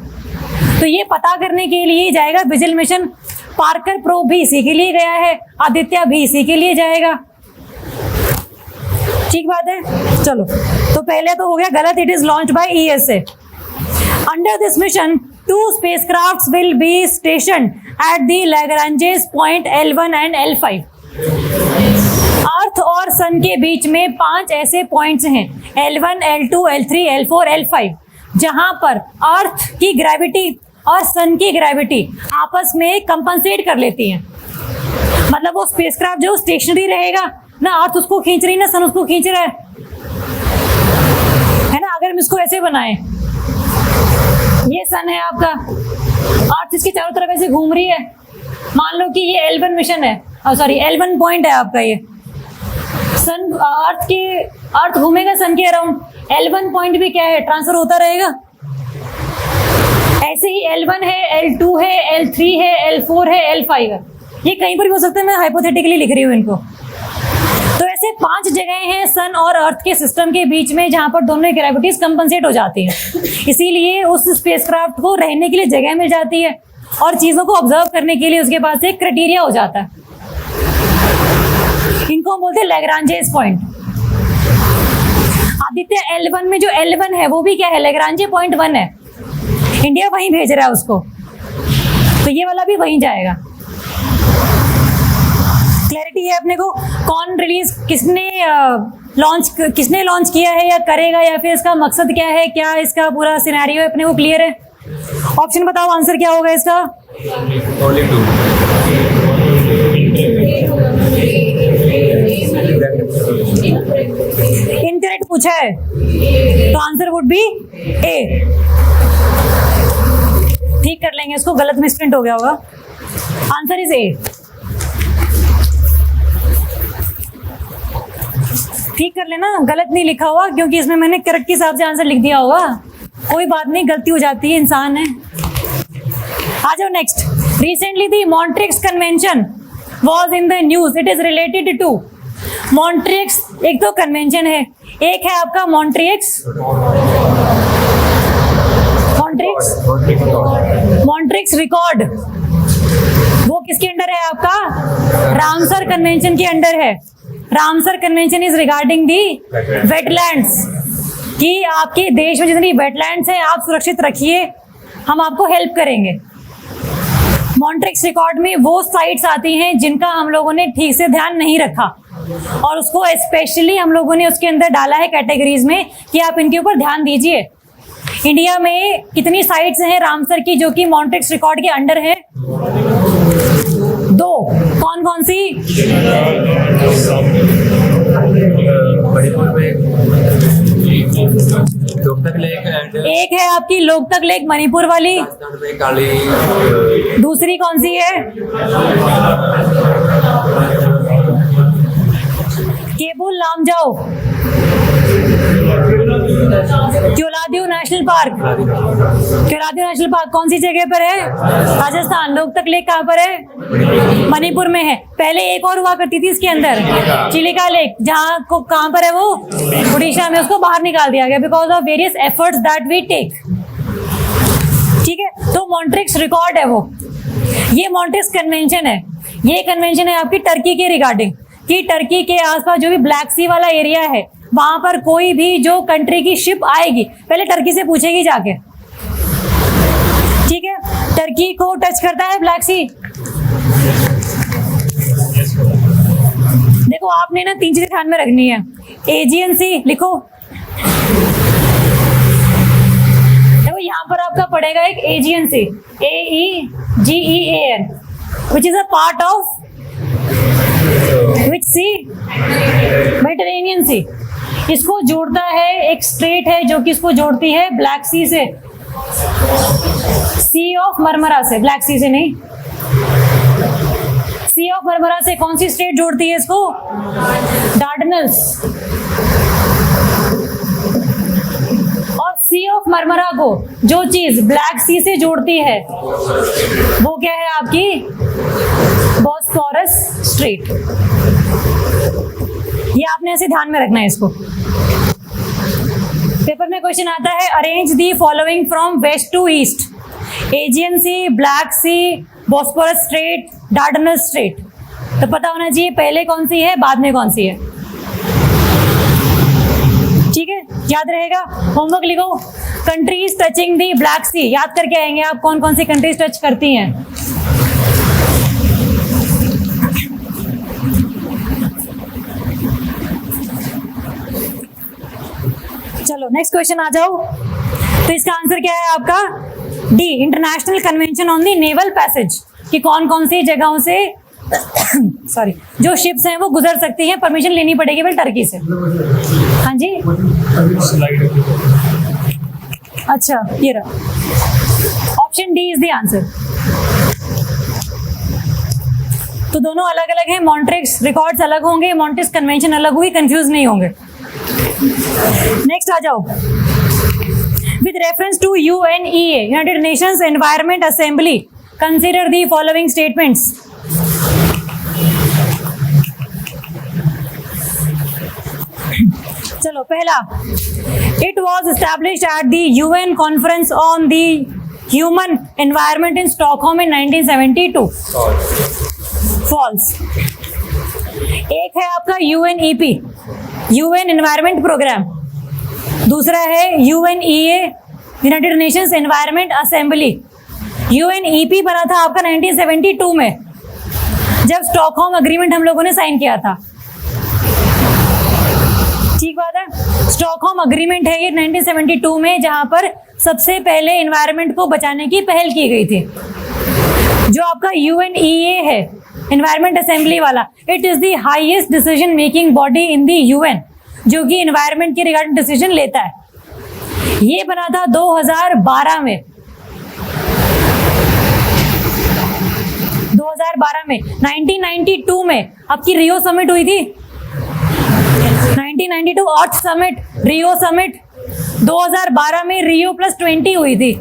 तो ये पता करने के लिए जाएगा विजिल मिशन। पार्कर प्रोब भी इसी के लिए गया है, आदित्य भी इसी के लिए जाएगा। ठीक बात है। चलो, तो पहले तो हो गया गलत, it is launched by ESA। Under this mission 2 spacecrafts will be stationed at the Lagrange's point L1 and L5। अर्थ और सन के बीच में 5 ऐसे पॉइंट्स हैं, L1, L2, L3, L4, L5, जहां पर अर्थ की ग्रेविटी और सन की ग्रेविटी आपस में कंपनसेट कर लेती हैं। मतलब वो स्पेसक्राफ्ट जो स्टेशनरी रहेगा ना, अर्थ उसको खींच रही ना सन उसको खींच रहा है ना। अगर हम इसको ऐसे बनाएं, ये सन है आपका, अर्थ इसके चारों तरफ ऐसे घूम रही है। मान लो कि ये L1 मिशन है, सॉरी L1 पॉइंट है आपका, ये सन अर्थ घूमेगा सन के अराउंड, L1 पॉइंट भी क्या है, ट्रांसफर होता रहेगा। ऐसे ही L1 है, L2 है, L3 है, L4 है, L5 है। ये कहीं पर भी हो सकता है, मैं हाइपोथेटिकली लिख रही हूँ इनको। तो ऐसे 5 जगह हैं सन और अर्थ के सिस्टम के बीच में जहां पर दोनों ग्रेविटीज कंपनसेट हो जाती हैं। इसीलिए उस स्पेसक्राफ्ट को रहने के लिए जगह मिल जाती है और चीजों को ऑब्जर्व करने के लिए उसके पास एक क्राइटेरिया हो जाता है। इनको हम बोलते हैं लैग्रांजेस पॉइंट। आदित्य L1 में जो L1 है वो भी क्या है, लैग्रांजे पॉइंट 1 है। इंडिया वहीं भेज रहा है उसको, तो ये वाला भी वहीं जाएगा। क्लैरिटी है अपने को, कौन रिलीज किसने लॉन्च किया है या करेगा, या फिर इसका मकसद क्या है, क्या इसका पूरा सिनेरियो है, अपने को क्लियर है। ऑप्शन बताओ, आंसर क्या होगा इसका। Only 2। इनकरेक्ट पूछा है तो आंसर वुड बी A। ठीक कर लेंगे इसको, गलत मिसप्रिंट हो गया होगा। Answer is A। ठीक कर लेना, गलत नहीं लिखा हुआ क्योंकि इसमें मैंने करेक्ट के हिसाब से आंसर लिख दिया होगा। कोई बात नहीं, गलती हो जाती है, इंसान है। आ जाओ next. Recently the Montreux convention was in the news, it is related to Montreux. एक तो कन्वेंशन है, एक है आपका मॉन्ट्रिक्स रिकॉर्ड। वो किसके अंडर है आपका, रामसर कन्वेंशन के अंडर है। Ramsar convention is regarding the wetlands, कि आपके देश में जितनी वेटलैंड्स हैं आप सुरक्षित रखिए, हम आपको हेल्प करेंगे। मॉन्ट्रिक्स रिकॉर्ड में वो साइट्स आती हैं जिनका हम लोगों ने ठीक से ध्यान नहीं रखा, और उसको स्पेशली हम लोगों ने उसके अंदर डाला है कैटेगरीज में कि आप इनके ऊपर ध्यान दीजिए। इंडिया में कितनी साइट्स हैं रामसर की जो कि मॉन्ट्रिक्स रिकॉर्ड के अंडर है? 2। कौन कौन सी? मणिपुर में लोकतक लेक एंड एक है आपकी लोकतक लेक मणिपुर वाली, राजस्थान में काली। दूसरी कौन सी है? Keibul Lamjao. Keoladeo national park. Keoladeo national park कौन सी जगह पर है? राजस्थान। लोकतक लेक कहाँ पर है? मणिपुर में है। पहले एक और हुआ करती थी इसके अंदर, चिलिका लेक, जहाँ को कहाँ पर है वो? उड़ीसा में। उसको बाहर निकाल दिया गया because of various efforts that we take. ठीक है, तो मॉन्ट्रिक्स रिकॉर्ड है वो। ये मॉन्ट्रिक्स कन्वेंशन है। ये कन्वेंशन है आपकी टर्की के रिगार्डिंग, कि टर्की के आसपास जो भी ब्लैक सी वाला एरिया है वहां पर कोई भी जो कंट्री की शिप आएगी पहले टर्की से पूछेगी जाके। ठीक है, टर्की को टच करता है ब्लैक सी। देखो आपने ना 3 चीजें ध्यान में रखनी है। एजियन सी लिखो, देखो यहाँ पर आपका पड़ेगा एक Aegean sea, AEGEAN, which is a part of which sea? Mediterranean sea. इसको जोड़ता है एक स्ट्रेट है जो कि इसको जोड़ती है ब्लैक सी से, सी ऑफ मरमरा से, ब्लैक सी से नहीं, सी ऑफ मरमरा से। कौन सी स्ट्रेट जोड़ती है इसको? डार्डनल्स। और सी ऑफ मरमरा को जो चीज ब्लैक सी से जोड़ती है वो क्या है आपकी? Bosphorus straight. ये आपने ऐसे ध्यान में रखना है इसको। पेपर में क्वेश्चन आता है, arrange the following from west to east, Aegean sea, black sea, Bosphorus strait, Dardanelles strait. तो पता होना चाहिए पहले कौन सी है, बाद में कौन सी है। ठीक है, याद रहेगा। होमवर्क लिखो, कंट्रीज टचिंग दी ब्लैक सी। याद करके आएंगे आप कौन कौन सी कंट्रीज टच करती हैं। चलो नेक्स्ट क्वेश्चन आ जाओ। तो इसका आंसर क्या है आपका? D, international convention on the naval passage, कि कौन कौन सी जगहों से सॉरी जो शिप्स हैं वो गुजर सकती हैं। परमिशन लेनी पड़ेगी फिर टर्की से। हाँ जी, अच्छा ये रहा, option D is the answer. तो दोनों अलग अलग हैं, मॉन्ट्रिक्स रिकॉर्ड्स अलग होंगे, मॉन्ट्रिक्स कन्वेंशन अलग हुई, कंफ्यूज नहीं होंगे। नेक्स्ट आ जाओ। With reference to UNEA, United Nations environment assembly, consider the following statements. चलो पहला, it was established at the UN conference on the human environment in Stockholm in 1972। False. एक है आपका UNEP, UN एनवायरमेंट प्रोग्राम। दूसरा है UNEA, United Nations environment assembly. UNEP बना था आपका 1972 में, जब स्टॉकहोम अग्रीमेंट हम लोगों ने साइन किया था। ठीक बात है, स्टॉकहोम अग्रीमेंट है ये 1972 में, जहां पर सबसे पहले एनवायरमेंट को बचाने की पहल की गई थी। जो आपका UNEA है, एनवायरमेंट असेंबली वाला, it is the highest decision making body in the UN, जो कि एनवायरमेंट के रिगार्डिंग डिसीजन लेता है। ये बना था 2012 में। 2012 में, 1992 में आपकी रियो समिट हुई थी। 1992 अर्थ समिट, रियो समिट। 2012 में रियो +20 हुई थी।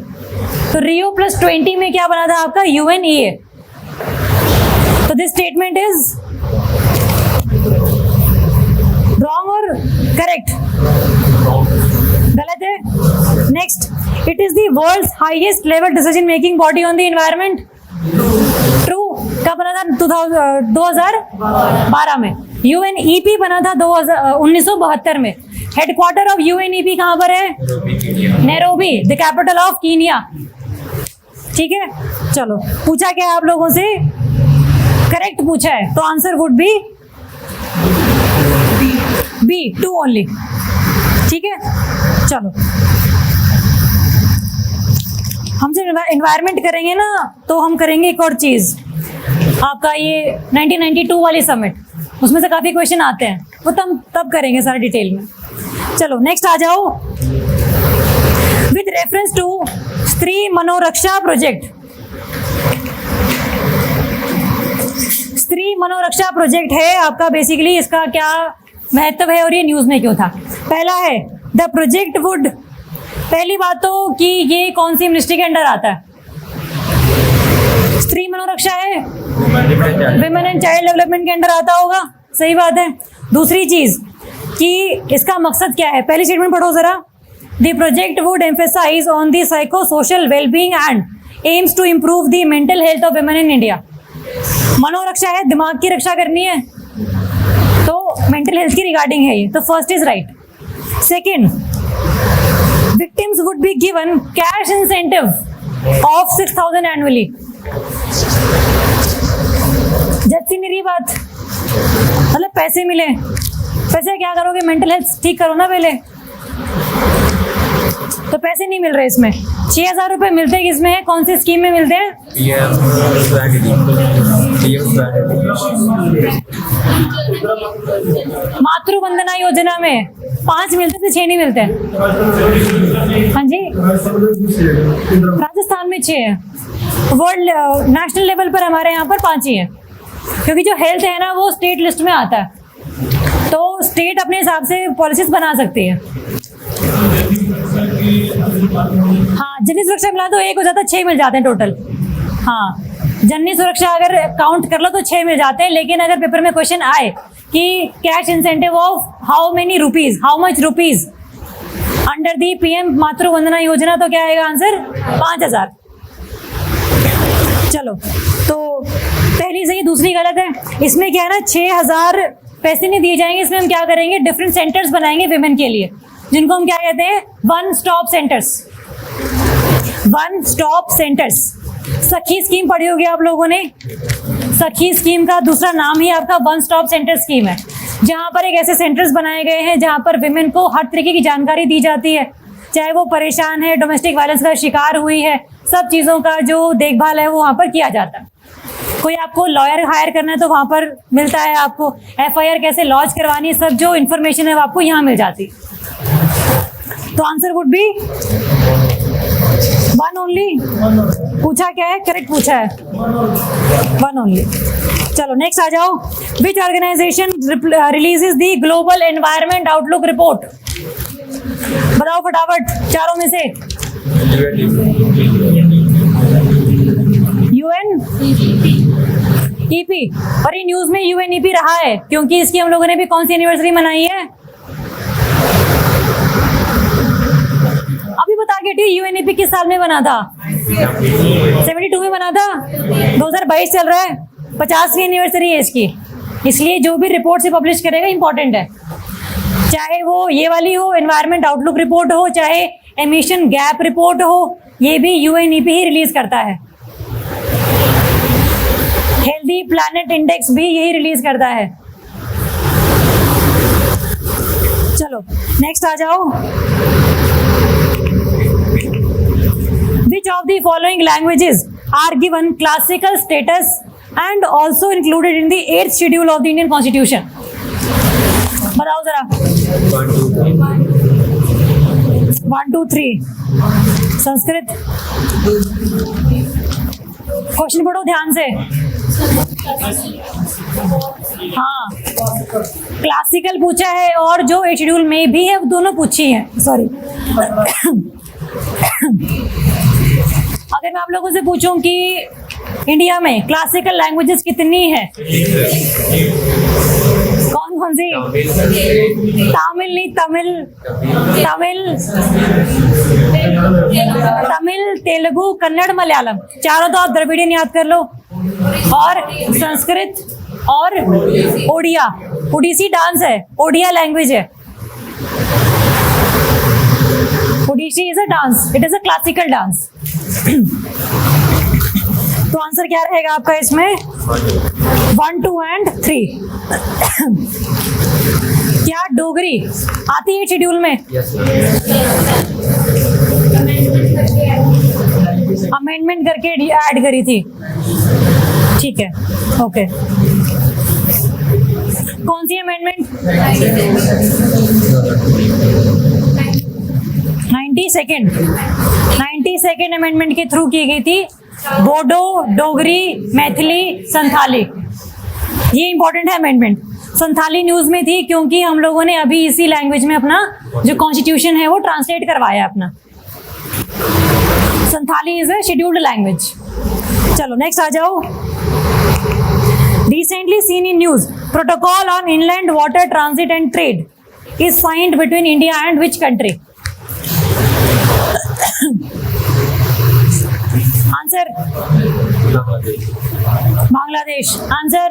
तो रियो +20 में क्या बना था आपका? UNEA। तो दिस स्टेटमेंट इज रॉन्ग और करेक्ट? गलत है। Next, it is the world's highest level decision making body on the environment. True. कब बना था? 2012 में। UNEP बना था 1972 में। हेडक्वार्टर ऑफ UNEP कहां पर है? Nairobi, the capital of Kenya. ठीक है, चलो पूछा क्या आप लोगों से? करेक्ट पूछा है, तो answer would be B, 2 only. ठीक है, चलो हम जब एनवायरमेंट करेंगे ना तो हम करेंगे एक और चीज, आपका ये 1992 वाली समिट, उसमें से काफी क्वेश्चन आते हैं, वो तब करेंगे सारा डिटेल में। चलो नेक्स्ट आ जाओ। विद रेफरेंस टू स्त्री मनोरक्षा प्रोजेक्ट, स्त्री मनोरक्षा प्रोजेक्ट है आपका। बेसिकली इसका क्या महत्व है और ये न्यूज में क्यों था? पहला है द प्रोजेक्ट वुड, पहली बात तो कि ये कौन सी मिनिस्ट्री के अंडर आता है? स्त्री मनोरक्षा है, विमेन एंड चाइल्ड डेवलपमेंट के अंडर आता होगा, सही बात है। दूसरी चीज कि इसका मकसद क्या है, पहली स्टेटमेंट पढ़ो जरा। The project would emphasise on the psycho social wellbeing and aims to improve the mental health of women in India. Manoraksha है, दिमाग की रक्षा करनी है, तो मेंटल हेल्थ की रिगार्डिंग है ये, तो first is right. Second, victims would be given cash incentive of 6,000 annually. जब सी मेरी बात, मतलब पैसे मिले, पैसे क्या करोगे? मेंटल हेल्थ ठीक करो ना पहले, तो पैसे नहीं मिल रहे इसमें। 6,000 रुपए मिलते हैं, किसमें है, कौन सी स्कीम में मिलते हैं? मातृ वंदना योजना में 5 मिलते थे, 6 नहीं मिलते। हाँ जी, राजस्थान में 6 है, वर्ल्ड नेशनल लेवल पर हमारे यहाँ पर 5 ही है, क्योंकि जो हेल्थ है ना वो स्टेट लिस्ट में आता है, तो स्टेट अपने हिसाब से पॉलिसीज बना सकती है। हाँ, जननी सुरक्षा मिला तो 1 हो जाता है, 6 मिल जाते हैं टोटल। हाँ, जननी सुरक्षा अगर काउंट कर लो तो 6 मिल जाते हैं, लेकिन अगर पेपर में क्वेश्चन आए कि cash incentive of how many rupees, how much rupees under the PM मातृ वंदना योजना, तो क्या आएगा आंसर? 5,000। चलो, तो पहली सही, दूसरी गलत है। इसमें क्या है ना, 6,000 पैसे नहीं दिए जाएंगे, इसमें हम क्या करेंगे, डिफरेंट सेंटर्स बनाएंगे विमेन के लिए, जिनको हम क्या कहते हैं, one stop centres. One stop centres, सखी स्कीम पढ़ी होगी आप लोगों ने। सखी स्कीम का दूसरा नाम ही आपका वन स्टॉप सेंटर स्कीम है, जहां पर एक ऐसे सेंटर्स बनाए गए हैं जहां पर विमेन को हर तरीके की जानकारी दी जाती है, चाहे वो परेशान है, डोमेस्टिक वायलेंस का शिकार हुई है, सब चीजों का जो देखभाल है वो वहां पर किया जाता है। कोई आपको लॉयर हायर करना है तो वहां पर मिलता है, आपको FIR कैसे लॉन्च करवानी है, सब जो इन्फॉर्मेशन है वो आपको यहाँ मिल जाती है। तो आंसर वुड बी 1 ओनली। पूछा क्या है, करेक्ट पूछा है, 1 ओनली। चलो नेक्स्ट आ जाओ। Which organisation releases the global environment outlook report? बताओ फटाफट, चारों में से। UNEP। और ये न्यूज में UNEP रहा है क्योंकि इसकी हम लोगों ने भी कौन सी एनिवर्सरी मनाई है? अभी बता के UNEP किस साल में बना था? 72 में बना था। 2022 चल रहा है, 50वीं एनिवर्सरी है इसकी, इसलिए जो भी रिपोर्ट से पब्लिश करेगा इंपॉर्टेंट है, चाहे वो ये वाली हो एनवायरमेंट आउटलुक रिपोर्ट हो, चाहे एमिशन गैप रिपोर्ट हो, ये भी UNEP ही रिलीज करता है। हेल्दी प्लैनेट इंडेक्स भी यही रिलीज करता है। चलो नेक्स्ट आ जाओ। Which of the following languages are given classical status and also included in the 8th schedule of the Indian Constitution? बताओ जरा। 1 2 3 संस्कृत। क्वेश्चन पढ़ो ध्यान से। हाँ, क्लासिकल पूछा है और जो 8th शेड्यूल में भी है, दोनों पूछी है। सॉरी। अगर मैं आप लोगों से पूछूं कि इंडिया में क्लासिकल लैंग्वेजेस कितनी है, कौन कौन सी? तमिल नहीं, तमिल, तेलुगु, कन्नड़, मलयालम, चारों तो आप द्रविडियन याद कर लो, और संस्कृत और ओडिया। ओडिसी डांस है, ओडिया लैंग्वेज है। Odissi is a dance, it is a classical dance. तो आंसर क्या रहेगा आपका इसमें? 1 2 and 3। क्या डोगरी आती है शेड्यूल में? अमेंडमेंट करके ऐड करी थी, ठीक है, ओके। कौन सी अमेंडमेंट? 92nd अमेंडमेंट के थ्रू की गई थी। बोडो, डोगरी, मैथिली, संथाली, ये इंपॉर्टेंट है अमेंडमेंट। संथाली न्यूज में थी क्योंकि हम लोगों ने अभी इसी लैंग्वेज में अपना जो कॉन्स्टिट्यूशन है वो ट्रांसलेट करवाया अपना। Santhali is a scheduled language. चलो नेक्स्ट आ जाओ। Recently seen in news, protocol on inland water transit and trade is signed between India and which country? Answer. Bangladesh. Answer.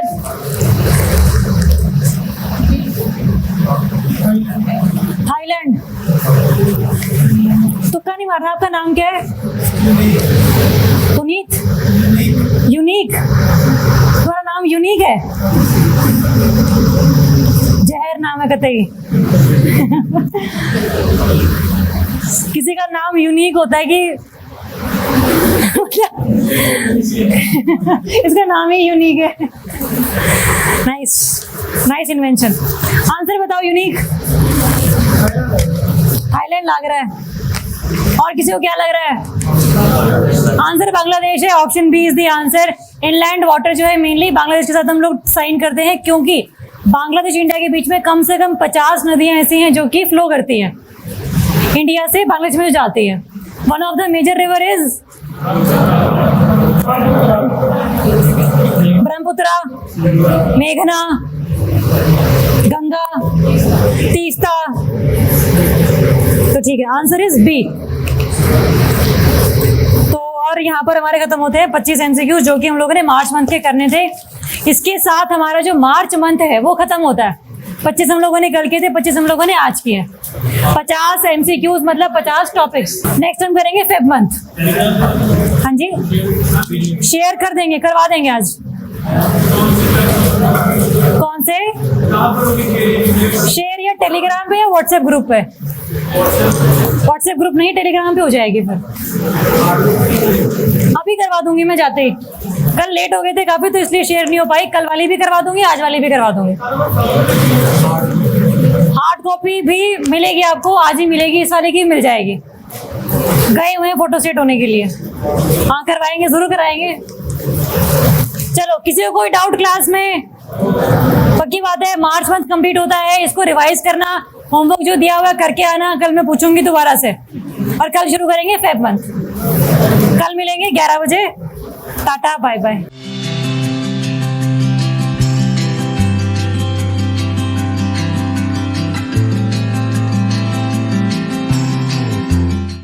Thailand. तुक्का नहीं मारना। आपका नाम क्या है? पुनीत। यूनिक। तुम्हारा नाम यूनिक है। जहर नाम है कतई। किसी का नाम यूनिक होता है कि इसका नाम ही यूनिक है। Nice nice invention. आंसर बताओ यूनिक। थाईलैंड लग रहा है। और किसी को क्या लग रहा है? आंसर बांग्लादेश है। Option B is the answer. Inland water जो है मेनली बांग्लादेश के साथ हम लोग साइन करते हैं क्योंकि बांग्लादेश इंडिया के बीच में कम से कम 50 नदियां ऐसी हैं जो कि फ्लो करती हैं इंडिया से बांग्लादेश में जाती है। One of the major river is Brahmaputra, मेघना, गंगा, तीस्ता। तो ठीक है, आंसर इज बी। तो और यहाँ पर हमारे खत्म होते हैं 25 एमसीक्यूज जो कि हम लोगों ने मार्च मंथ के करने थे। इसके साथ हमारा जो मार्च मंथ है वो खत्म होता है। 25 हम लोगों ने कल किए थे, 25 हम लोगों ने आज किए। 50 एमसीक्यूज मतलब 50 टॉपिक्स। नेक्स्ट हम करेंगे फेब मंथ। हाँ जी, शेयर कर देंगे, करवा देंगे आज। कौन से शेयर? या टेलीग्राम पे या व्हाट्सएप ग्रुप पे? व्हाट्सएप ग्रुप नहीं, टेलीग्राम पे हो जाएगी। फिर अभी करवा दूंगी मैं जाते ही। कल लेट हो गए थे काफी तो इसलिए शेयर नहीं हो पाई। कल वाली भी करवा दूंगी, आज वाली भी करवा दूंगी। हार्ड कॉपी भी मिलेगी आपको, आज ही मिलेगी। इस वाले की मिल जाएगी। गए हुए हैं फोटो सेट होने के लिए। हाँ करवाएंगे, जरूर कराएंगे। चलो, किसी को कोई डाउट क्लास में? पक्की बात है, मार्च मंथ कंप्लीट होता है, इसको रिवाइज करना, होमवर्क जो दिया हुआ है करके आना। कल मैं पूछूंगी दोबारा से और कल शुरू करेंगे फेब मंथ। कल मिलेंगे 11 बजे। Tata bye bye.